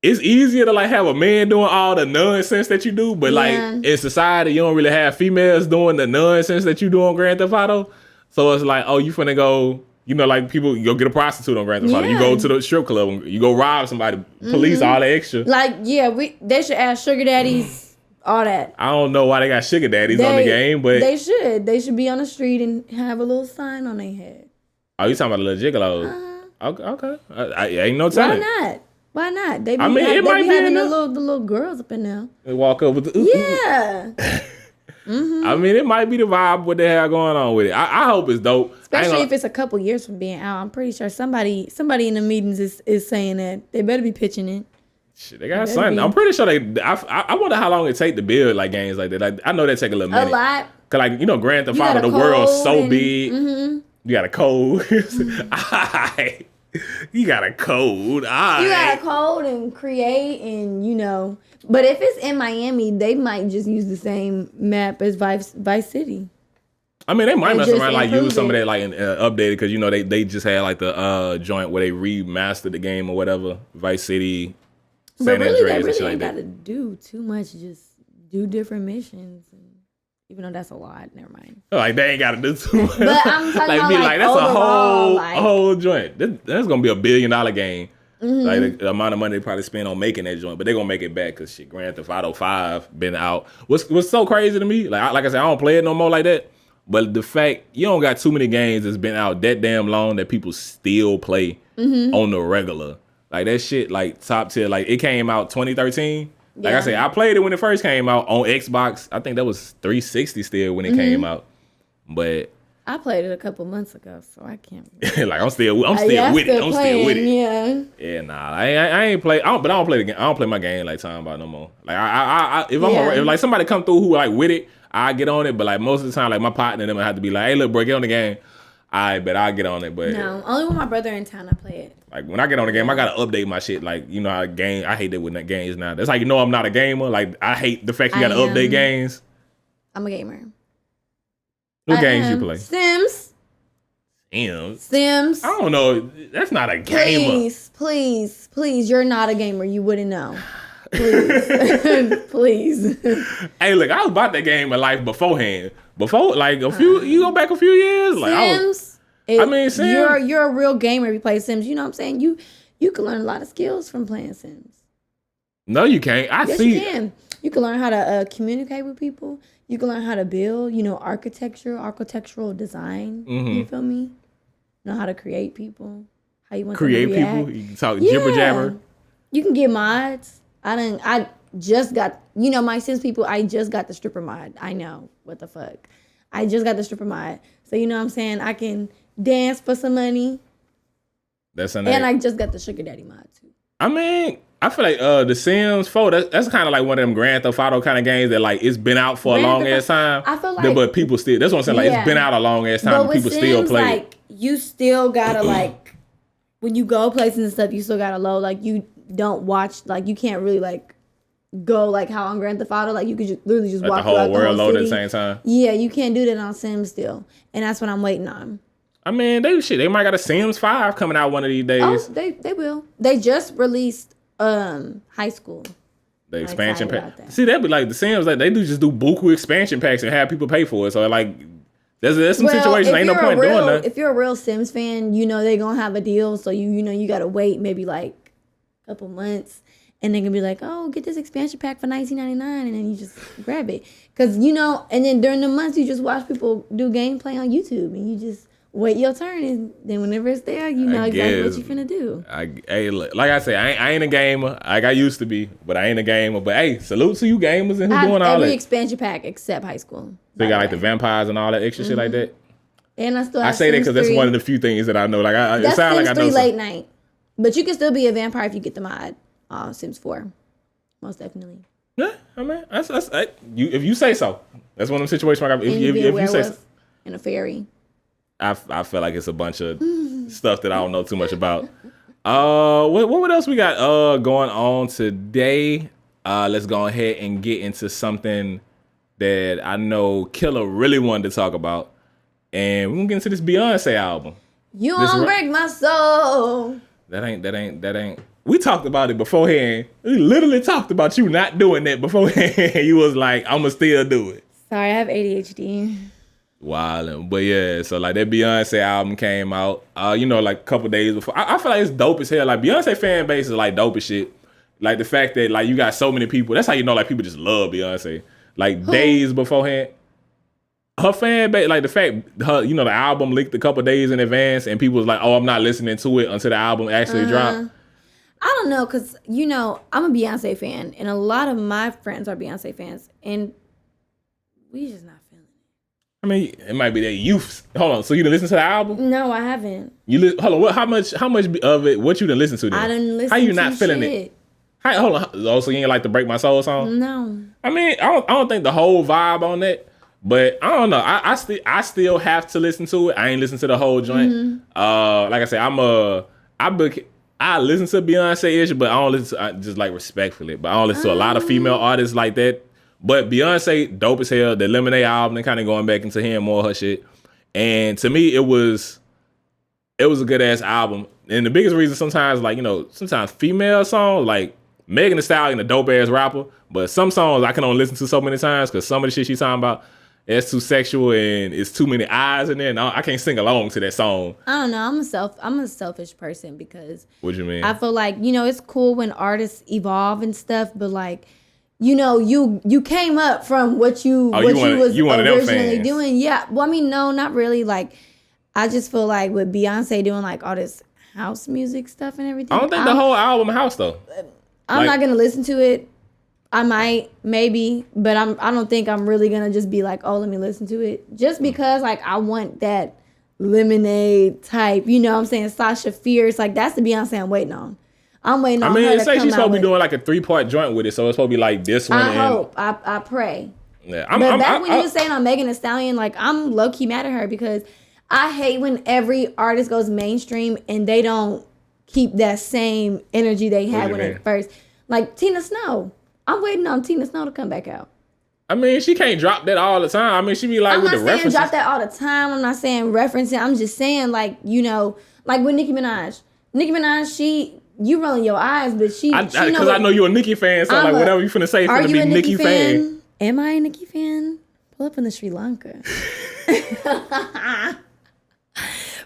it's easier to like have a man doing all the nonsense that you do, but like in society you don't really have females doing the nonsense that you do on Grand Theft Auto. So it's like, oh, you finna go, like people, you go get a prostitute on Grand Theft Auto. You go to the strip club, you go rob somebody, police, all the extra. Like, they should add sugar daddies, all that. I don't know why they got sugar daddies on the game, but they should. They should be on the street and have a little sign on their head. Oh, you talking about a little gigolo? Okay. I ain't no telling. Why not? They be, it might be having the little girls up in there. They walk up with the I mean, it might be the vibe what they have going on with it. I hope it's dope. Especially if it's a couple years from being out. I'm pretty sure somebody in the meetings is saying that. They better be pitching it. Shit, they got something. I'm pretty sure I wonder how long it take to build like games like that. Like, I know that take a little minute. A lot. Cause like Grand Theft Auto, the world's so big. You got a code. You got a code. You got a code and create and But if it's in Miami, they might just use the same map as Vice City. I mean, they might mess around like use some of that like updated because they just had like the joint where they remastered the game or whatever, Vice City, San Andreas and shit like that. Gotta do too much. Just do different missions. Even though that's a lot, never mind. Like they ain't gotta do too much. But I'm talking about like that's overall, a whole joint. That's gonna be $1 billion game. Like the amount of money they probably spend on making that joint, but they're gonna make it back because shit, Grand Theft Auto 5 been out. What's so crazy to me? Like I said, I don't play it no more like that. But the fact you don't got too many games that's been out that damn long that people still play on the regular. Like that shit, like top tier. Like it came out 2013. Like I said, I played it when it first came out on Xbox. I think that was 360 still when it came out. But I played it a couple months ago, so I can't. Like I'm still with it. I'm still with it. Yeah. Yeah, nah. I ain't play. But I don't play the game. I don't play my game like time about no more. Like if like somebody come through who like with it, I get on it. But like most of the time, like my partner and them have to be like, hey, look, bro, get on the game. I bet I'll get on it. But no, only when my brother in town I play it. Like when I get on the game, I gotta update my shit. Like I hate that with that games now. That's how I'm not a gamer. Like I hate the fact you gotta update games. I'm a gamer. What games you play? Sims. Sims. I don't know. That's not a gamer. Please. You're not a gamer. You wouldn't know. Please. Please. Hey, look, I was about that game of life beforehand. Before, like, you go back a few years. Like, Sims. Sims. You're a real gamer if you play Sims. You know what I'm saying? You can learn a lot of skills from playing Sims. No, you can't. Yes, you can. You can learn how to communicate with people. You can learn how to build, architectural design. You feel me? Know how to create people. How you want create them to react. people. You can talk jibber jabber. You can get mods. I just got, my Sims people, I just got the stripper mod. I know. What the fuck? I just got the stripper mod. So you know what I'm saying? I can dance for some money. And I just got the sugar daddy mod too. I mean, I feel like the Sims 4, that's kind of like one of them Grand Theft Auto kind of games that like it's been out for a long ass time. I feel like, but people still, that's what I'm saying. Like it's been out a long ass time, but people still play like, it. You still gotta like when you go places and stuff, you still gotta load. Like you don't watch, like you can't really like go like how on Grand Theft Auto, like you could just literally just walk the whole world load at the city. same time. Yeah, you can't do that on Sims still, and that's what I'm waiting on. I mean, they might got a Sims 5 coming out one of these days. Oh, they will. They just released high school. The expansion pack. See, that'd be like the Sims, like they just do buku expansion packs and have people pay for it. So like there's some situations ain't no point doing that. If you're a real Sims fan, they're gonna have a deal. So you gotta wait maybe like a couple months, and they can be like, oh, get this expansion pack for $19.99, and then you just grab it. Cause and then during the months you just watch people do gameplay on YouTube, and you just wait your turn, and then whenever it's there, you know exactly what you're finna do. Hey, look, like I say, I ain't a gamer like I used to be, but I ain't a gamer. But hey, salute to you gamers and who doing all that. Every expansion pack except high school. They got like the vampires and all that extra shit like that. And I still. I say that because that's one of the few things that I know. Like it sounds like I know. Sims 3 late night, but you can still be a vampire if you get the mod. Sims 4, most definitely. Yeah, I mean, if you say so. That's one of them situations. Like if you say so. And a fairy. I feel like it's a bunch of stuff that I don't know too much about. What else we got going on today? Let's go ahead and get into something that I know Killer really wanted to talk about, and we're gonna get into this Beyonce album. You won't break my soul. That ain't. We talked about it beforehand. We literally talked about you not doing that beforehand. You was like, I'ma still do it. Sorry, I have ADHD. Wildin'. But yeah, so like that Beyonce album came out, like a couple days before. I feel like it's dope as hell. Like Beyonce fan base is like dope as shit. Like the fact that like you got so many people, that's how you know like people just love Beyonce. Like days beforehand. Her fan base, like the fact her, the album leaked a couple days in advance and people was like, oh, I'm not listening to it until the album actually dropped. I don't know, because, I'm a Beyonce fan, and a lot of my friends are Beyonce fans, and we just not feeling it. I mean, it might be their youth. Hold on, so you didn't listen to the album? No, I haven't. Hold on, how much of it, what you didn't listen to then? I didn't listen to How you not feeling shit. it? Hold on, oh, so you ain't like the Break My Soul song? No. I mean, I don't think the whole vibe on that, but I don't know. I still have to listen to it. I ain't listened to the whole joint. Like I said, I listen to Beyonce-ish, but I don't listen to, just like respectfully, but I don't listen to a lot of female artists like that. But Beyonce, dope as hell. The Lemonade album, and kind of going back into hearing more of her shit. And to me, it was a good ass album. And the biggest reason sometimes, like, sometimes female songs, like Megan Thee Stallion, a dope ass rapper, but some songs I can only listen to so many times because some of the shit she's talking about, it's too sexual and it's too many eyes in there. And I can't sing along to that song. I don't know. I'm a selfish person because. What you mean? I feel like, it's cool when artists evolve and stuff, but like, you came up from what you was originally doing. Yeah. Well, I mean, no, not really. Like, I just feel like with Beyonce doing like all this house music stuff and everything. I don't think the whole album house though. I'm not gonna listen to it. I might, maybe, but I don't think I'm really gonna just be like, oh, let me listen to it. Just because like I want that Lemonade type, what I'm saying, Sasha Fierce, like that's the Beyonce I'm waiting on. I'm waiting on her to come out. I mean, it say she's supposed to be doing like a 3-part joint with it, so it's supposed to be like this one. I hope. I pray. Yeah, but back when you were saying on Megan Thee Stallion, like I'm low key mad at her because I hate when every artist goes mainstream and they don't keep that same energy they had when they first. Like Tina Snow. I'm waiting on Tina Snow to come back out. I mean, she can't drop that all the time. I mean, she be like I'm with not the saying references. drop that all the time. I'm not saying reference it. I'm just saying, like, you know, like with Nicki Minaj. Nicki Minaj, you rolling your eyes, but she Because I know you're a Nicki fan, so like whatever you finna say, are finna you be a Nicki fan. Am I a Nicki fan? Pull up in the Sri Lanka.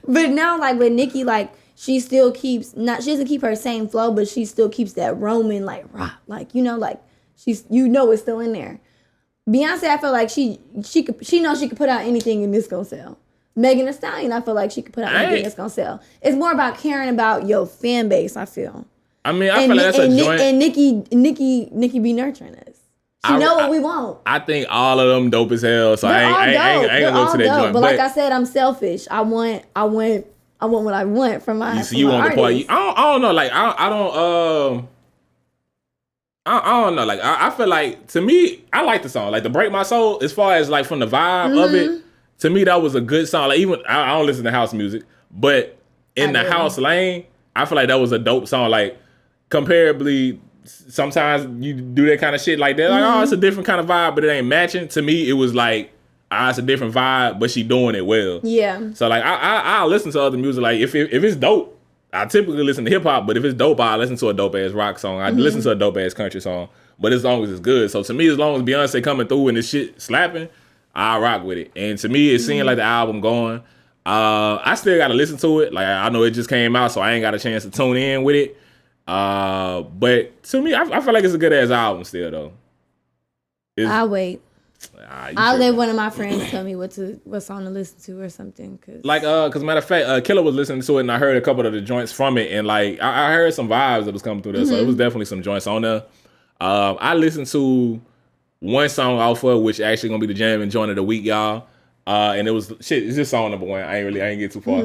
But now, like with Nicki, like she still keeps she doesn't keep her same flow, but she still keeps that Roman like rock, like you know, like she's it's still in there. Beyonce, I feel like she knows she could put out anything and it's gonna sell. Megan Thee Stallion, I feel like she could put out anything that's gonna sell. It's more about caring about your fan base, I feel. I mean, I feel like that's a joint. And Nicki be nurturing us. She know what we want. I think all of them dope as hell, so I ain't gonna go to that joint. But like I said, I'm selfish. I want what I want from my. You want the part? I don't know. Like I don't know. Like I feel like to me, I like the song. Like to Break My Soul, as far as like from the vibe of it, to me that was a good song. Like even I don't listen to house music, but in the house lane, I feel like that was a dope song. Like comparably, sometimes you do that kind of shit like that. Like oh, it's a different kind of vibe, but it ain't matching. To me, it was like it's a different vibe, but she doing it well. Yeah. So like I'll listen to other music. Like if it's dope. I typically listen to hip hop, but if it's dope, I listen to a dope ass rock song. I listen to a dope ass country song, but as long as it's good. So to me, as long as Beyonce coming through and this shit slapping, I rock with it. And to me, it seemed like the album going. I still gotta listen to it. Like I know it just came out, so I ain't got a chance to tune in with it. But to me, I feel like it's a good ass album still though. I'll wait. I'll let one of my friends tell me what song to listen to or something. Cause matter of fact, Killer was listening to it and I heard a couple of the joints from it and like I heard some vibes that was coming through there, so it was definitely some joints on there. I listened to one song off of which actually gonna be the jam and joint of the week, y'all. And it was it's just song number one. I ain't get too far.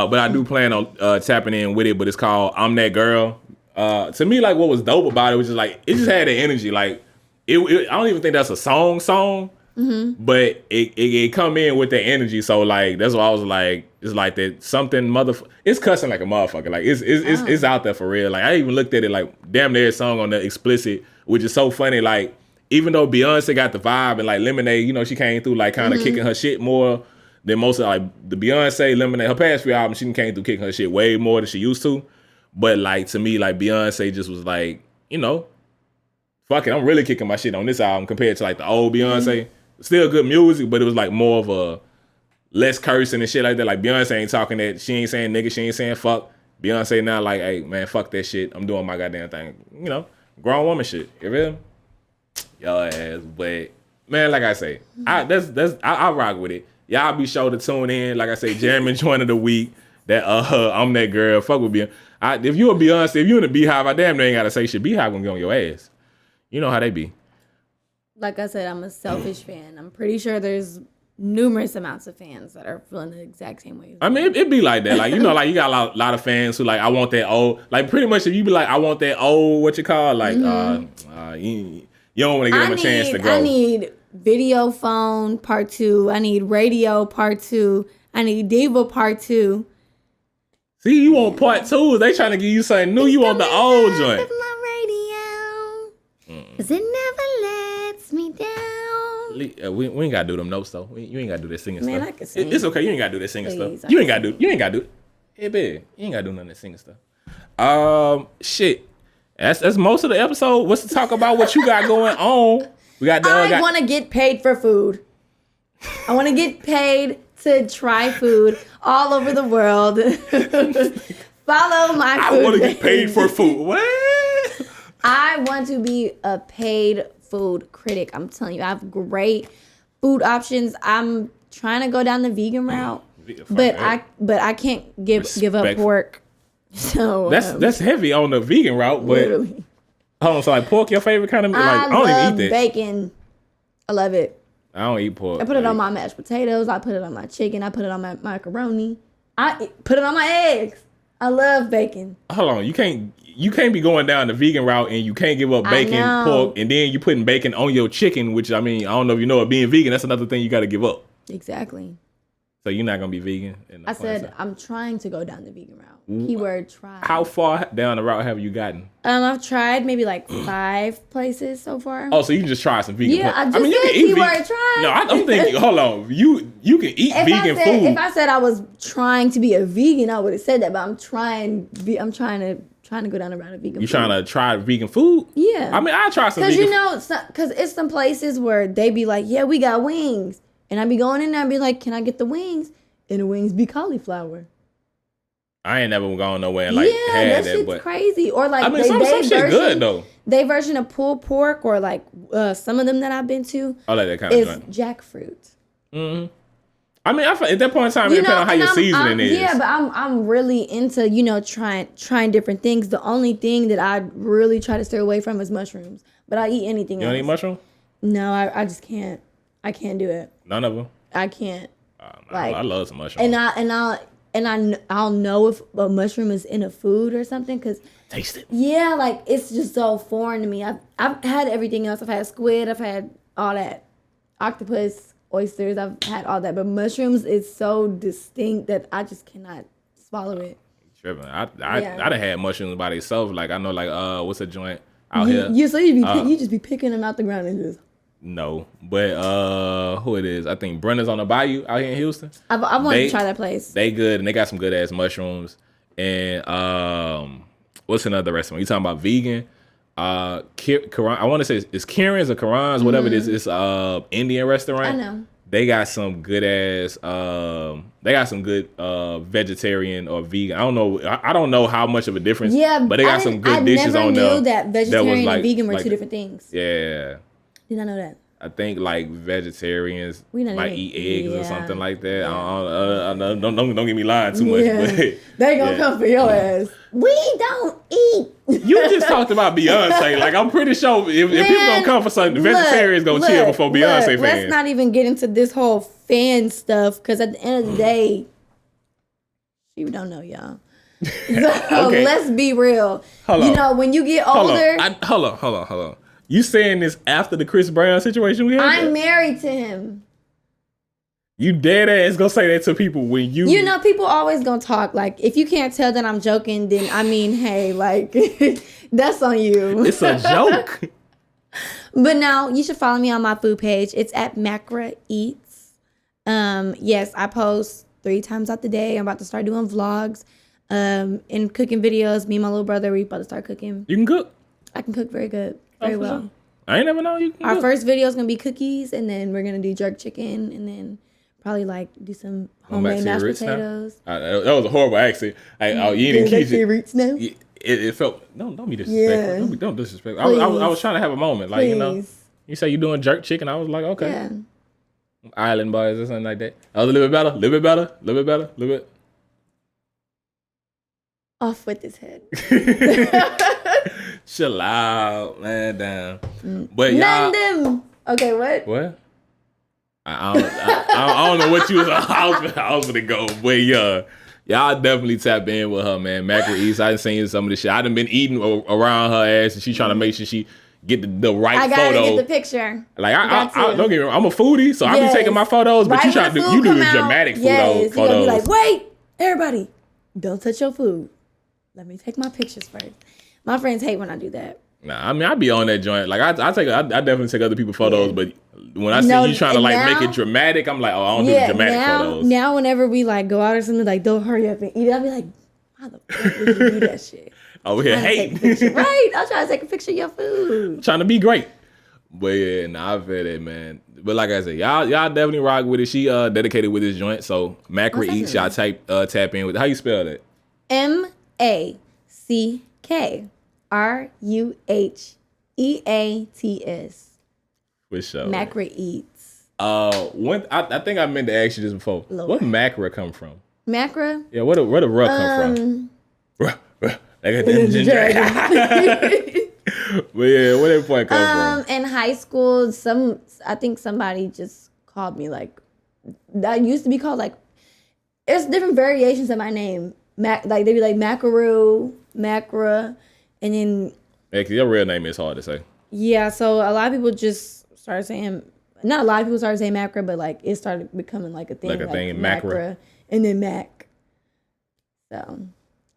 But I do plan on tapping in with it. But it's called I'm That Girl. To me, like what was dope about it was just like it just had the energy. Like I don't even think that's a song, but it come in with the energy. So like that's why I was like, it's like that something it's cussing like a motherfucker. Like it's out there for real. Like I even looked at it like damn near song on the explicit, which is so funny. Like even though Beyonce got the vibe and like Lemonade, you know, she came through like kind of kicking her shit more than most of like the Beyonce Lemonade. Her past few albums, she came through kicking her shit way more than she used to. But like to me, like Beyonce just was like, you know, fuck it, I'm really kicking my shit on this album compared to like the old Beyonce. Still good music, but it was like more of a less cursing and shit like that. Like Beyonce ain't talking that, she ain't saying nigga, she ain't saying fuck. Beyonce now like, hey man, fuck that shit. I'm doing my goddamn thing. You know, grown woman shit. You feel me? Y'all ass, but man, like I say, I rock with it. Y'all be sure to tune in. Like I say, jamming joint of the week. That I'm That Girl. Fuck with Beyonce. If you a Beyonce, if you in the Beehive, I damn near ain't gotta say shit. Beehive gonna get on your ass. You know how they be. Like I said, I'm a selfish fan. I'm pretty sure there's numerous amounts of fans that are feeling the exact same way. I mean, it be like that. Like, you know, like you got a lot of fans who like, I want that old. Like pretty much if you be like, I want that old, what you call, like, you don't want to give them a chance to go. I need Video Phone Part 2. I need Radio Part 2. I need Diva Part 2. See, you want Part 2. They trying to give you something new. You want the old joint. Cause it never lets me down. We ain't gotta do them notes though. You ain't gotta do that singing stuff. I can sing. It's okay. You ain't gotta do that singing stuff. You ain't gotta do it. Hey, babe, you ain't gotta do none of that singing stuff. Shit. That's most of the episode. What's to talk about? What you got going on? We got. I want to get paid for food. I want to get paid to try food all over the world. Follow my food. I want to get paid for food. What? I want to be a paid food critic. I'm telling you, I have great food options. I'm trying to go down the vegan route, but I can't give up pork. So that's heavy on the vegan route. But literally. Hold on, so like pork your favorite kind of meat? Like I don't even eat that. Bacon. I love it. I don't eat pork. I put it on my mashed potatoes. I put it on my chicken. I put it on my macaroni. I put it on my eggs. I love bacon. Hold on, you can't be going down the vegan route and you can't give up bacon, pork, and then you putting bacon on your chicken, which I mean, I don't know if you know it, being vegan, that's another thing you got to give up. Exactly. So you're not gonna be vegan? I said I'm trying to go down the vegan route. Keyword try. How far down the route have you gotten? I've tried maybe like 5 places so far. Oh, so you can just try some vegan. Yeah, I just said keyword try. No, I'm thinking. Hold on, you can eat vegan food. If I said I was trying to be a vegan, I would have said that. But I'm trying to go down the route of vegan. You trying to try vegan food? Yeah. I mean, I try some. Because it's some places where they be like, yeah, we got wings. And I be going in there and be like, can I get the wings? And the wings be cauliflower. I ain't never gone nowhere and had that shit's but crazy. Or like, I mean, some shit good though. They version of pulled pork or like some of them that I've been to. I like that kind of joint. Jackfruit. Mm-hmm. I mean, at that point in time, it depends on how your seasoning is. Yeah, but I'm really into trying different things. The only thing that I really try to stay away from is mushrooms. But I eat anything else. You don't eat mushroom? No, I just can't. I can't do it. None of them. I can't. I love some mushrooms. I'll know if a mushroom is in a food or something because taste it. Yeah, like it's just so foreign to me. I've had everything else. I've had squid. I've had all that, octopus, oysters. I've had all that, but mushrooms is so distinct that I just cannot swallow it. Tripping. I done had mushrooms by themselves. Like I know, like what's a joint out here? You just be picking them out the ground and just. No, but who it is? I think Brenner's on the Bayou out here in Houston. I want to try that place. They good and they got some good ass mushrooms. And what's another restaurant? You talking about vegan? Karan, I want to say it's Karen's or Karan's, whatever it is. It's Indian restaurant. I know. They got some good ass. They got some good vegetarian or vegan. I don't know how much of a difference. Yeah, but they got some good dishes on there. I never knew that vegetarian and vegan were two different things. Yeah. Did not know that. I think like vegetarians might eat eggs or something like that. Yeah. Don't get me lying too much. But they gonna come for your ass. We don't eat. You just talked about Beyonce. Like I'm pretty sure if people gonna come for something, vegetarians gonna chill before Beyonce fans. Let's not even get into this whole fan stuff because at the end of the day, she don't know y'all. So let's be real. Hold on. When you get older, hold on. You saying this after the Chris Brown situation we had? I'm married to him. You dead ass gonna say that to people when you... people always gonna talk. Like, if you can't tell that I'm joking, then, I mean, hey, like, that's on you. It's a joke. But now, you should follow me on my food page. It's at Macra Eats. Yes, I post 3 times out the day. I'm about to start doing vlogs and cooking videos. Me and my little brother, we about to start cooking. You can cook? I can cook very good. Very well. Sure. I ain't never know you can Our first video is going to be cookies, and then we're going to do jerk chicken, and then probably, like, do some homemade mashed potatoes. That was a horrible accent. You didn't keep it. Roots now? It felt... Don't be disrespectful. Yeah. Don't disrespect. I was trying to have a moment. Like, you say you doing jerk chicken. I was like, okay. Yeah. Island boys or something like that. I was a little bit better. Off with his head. Chill out, man, down. But y'all, okay, what? What? I don't know what you was. I was gonna go, but y'all definitely tap in with her, man. Macra East. I done seen some of the shit. I done been eating around her ass, and she trying to make sure she get the right photo. I gotta get the picture. Like I don't get me wrong. I'm a foodie, so I be taking my photos. But you trying to do the dramatic photos. You be like, wait, everybody, don't touch your food. Let me take my pictures first. My friends hate when I do that. Nah, I mean, I be on that joint. Like, I definitely take other people's photos, but when I see you trying to, like, make it dramatic, I'm like, oh, I don't do dramatic photos. Now, whenever we, like, go out or something, like, don't hurry up and eat it, I'll be like, how the fuck did you do that shit? Over here hating. Right. I'll try to take a picture of your food. Trying to be great. But, yeah, I feel that, man. But, like I said, y'all definitely rock with it. She dedicated with this joint, so Macra Eats, y'all tap in with it. How you spell that? MackRueats. For sure. Macra Eats. I think I meant to ask you this before. Lord. Where Macra come from? Macra? Yeah, where the ruh come from? But yeah, where that point come from? In high school, I think somebody just called me like that used to be called like there's different variations of my name. Like they'd be like Macaru, Macra, and then yeah, 'cause your real name is hard to say. Yeah, so a lot of people just started saying not a lot of people started saying Macra, but like it started becoming like a thing. Like a thing in Macra. And then Mack. So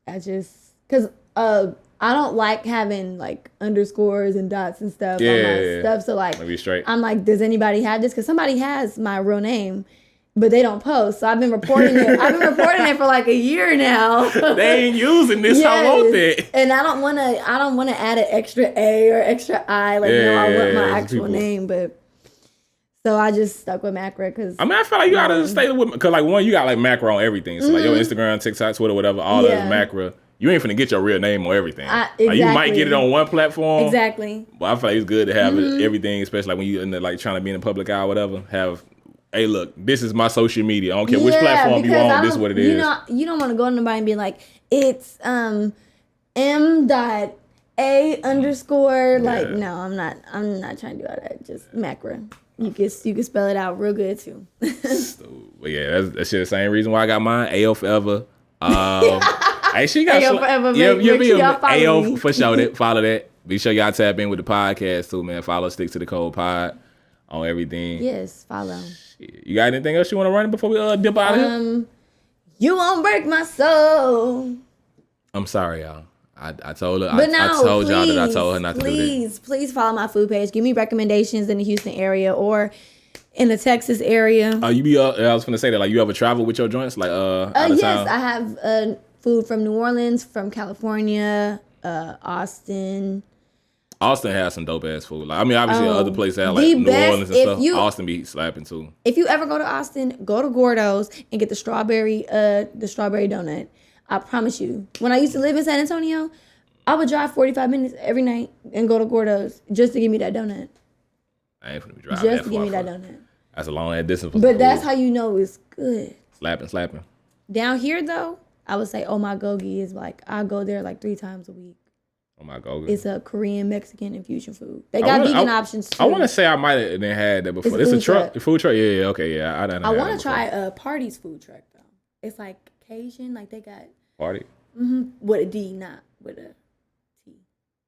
I just, because I don't like having like underscores and dots and stuff on my stuff. So like, I'm like, does anybody have this? Because somebody has my real name, but they don't post. So I've been reporting it. I've been reporting it for like a year now. They ain't using this. Yes. I want that. And I don't want to add an extra A or extra I. Like, no, I want my actual name, but. So I just stuck with Macra because I feel like you gotta stay with, because like one, you got like Macra on everything. So like your Instagram, TikTok, Twitter, whatever, all of it's Macra. You ain't finna get your real name on everything. Exactly. Like, you might get it on one platform. Exactly. But I feel like it's good to have everything, especially like when you in the, like trying to be in the public eye or whatever. Have, hey, look, this is my social media. I don't care which platform you on. This is what it is. You don't want to go to nobody and be like, it's M.A_. Like, no, I'm not trying to do all that. Just Macra. You can spell it out real good too. But yeah, that's the same reason why I got mine. AO forever. Hey, she got AO forever. AO for sure. Follow that. Be sure y'all tap in with the podcast too, man. Follow Stick to the Code Pod on everything. Yes, follow. Shit. You got anything else you want to run before we dip out of here? You won't break my soul. I'm sorry, y'all. I told her. But now, I told y'all that I told her not to do that. Please follow my food page. Give me recommendations in the Houston area or in the Texas area. You be I was gonna say that, like, you ever travel with your joints, like out of town? Yes, I have food from New Orleans, from California, Austin. Austin has some dope ass food. Like, obviously other places have like New Orleans and stuff. Austin be slapping too. If you ever go to Austin, go to Gordo's and get the strawberry donut. I promise you. When I used to live in San Antonio, I would drive 45 minutes every night and go to Gordo's just to give me that donut. I ain't finna be driving just to give me that donut. That's a long ass distance. But that's how you know it's good. Slapping. Down here though, I would say Oh My Gogi is like, I go there like 3 times a week. Oh My Gogi. It's a Korean, Mexican, and fusion food. They got vegan options too. I want to say I might have had that before. It's a truck. Food truck. Yeah. Okay. Yeah. I want to try Party's food truck though. It's like Cajun. Like they got Party. With a D, not with a T.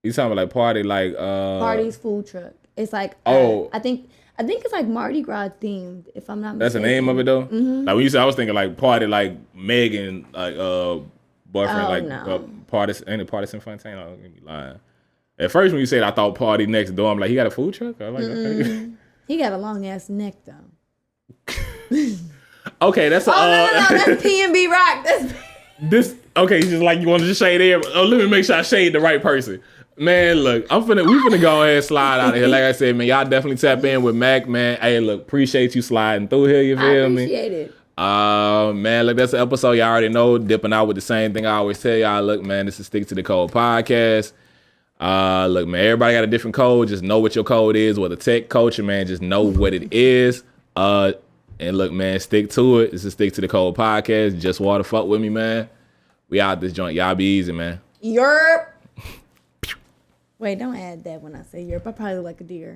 You talking about like Party, like Party's food truck. It's like I think it's like Mardi Gras themed. If I'm not mistaken. That's the name of it though. Like when you said, I was thinking like Party, like Megan, like boyfriend, Party. Ain't it Party Fontaine? I'm gonna be lying. At first when you said, I thought Party next door. I'm like, he got a food truck. I'm like, okay. He got a long ass neck though. Okay, that's no, that's P&B Rock. That's this. Okay, just like you want to just shade there. Oh, let me make sure I shade the right person. Man, look, we finna go ahead and slide out of here. Like I said, man, y'all definitely tap in with Mack, man. Hey, look, appreciate you sliding through here. You feel me? Appreciate it. Man, look, that's the episode. Y'all already know, dipping out with the same thing I always tell y'all. Look, man, this is Stick to the Code podcast. Look, man, everybody got a different code. Just know what your code is. Whether tech, culture, man, just know what it is. And look, man, stick to it. This is Stick to the Code podcast. Just water fuck with me, man. We out this joint. Y'all be easy, man. Yerp. Wait, don't add that when I say yerp. I probably look like a deer.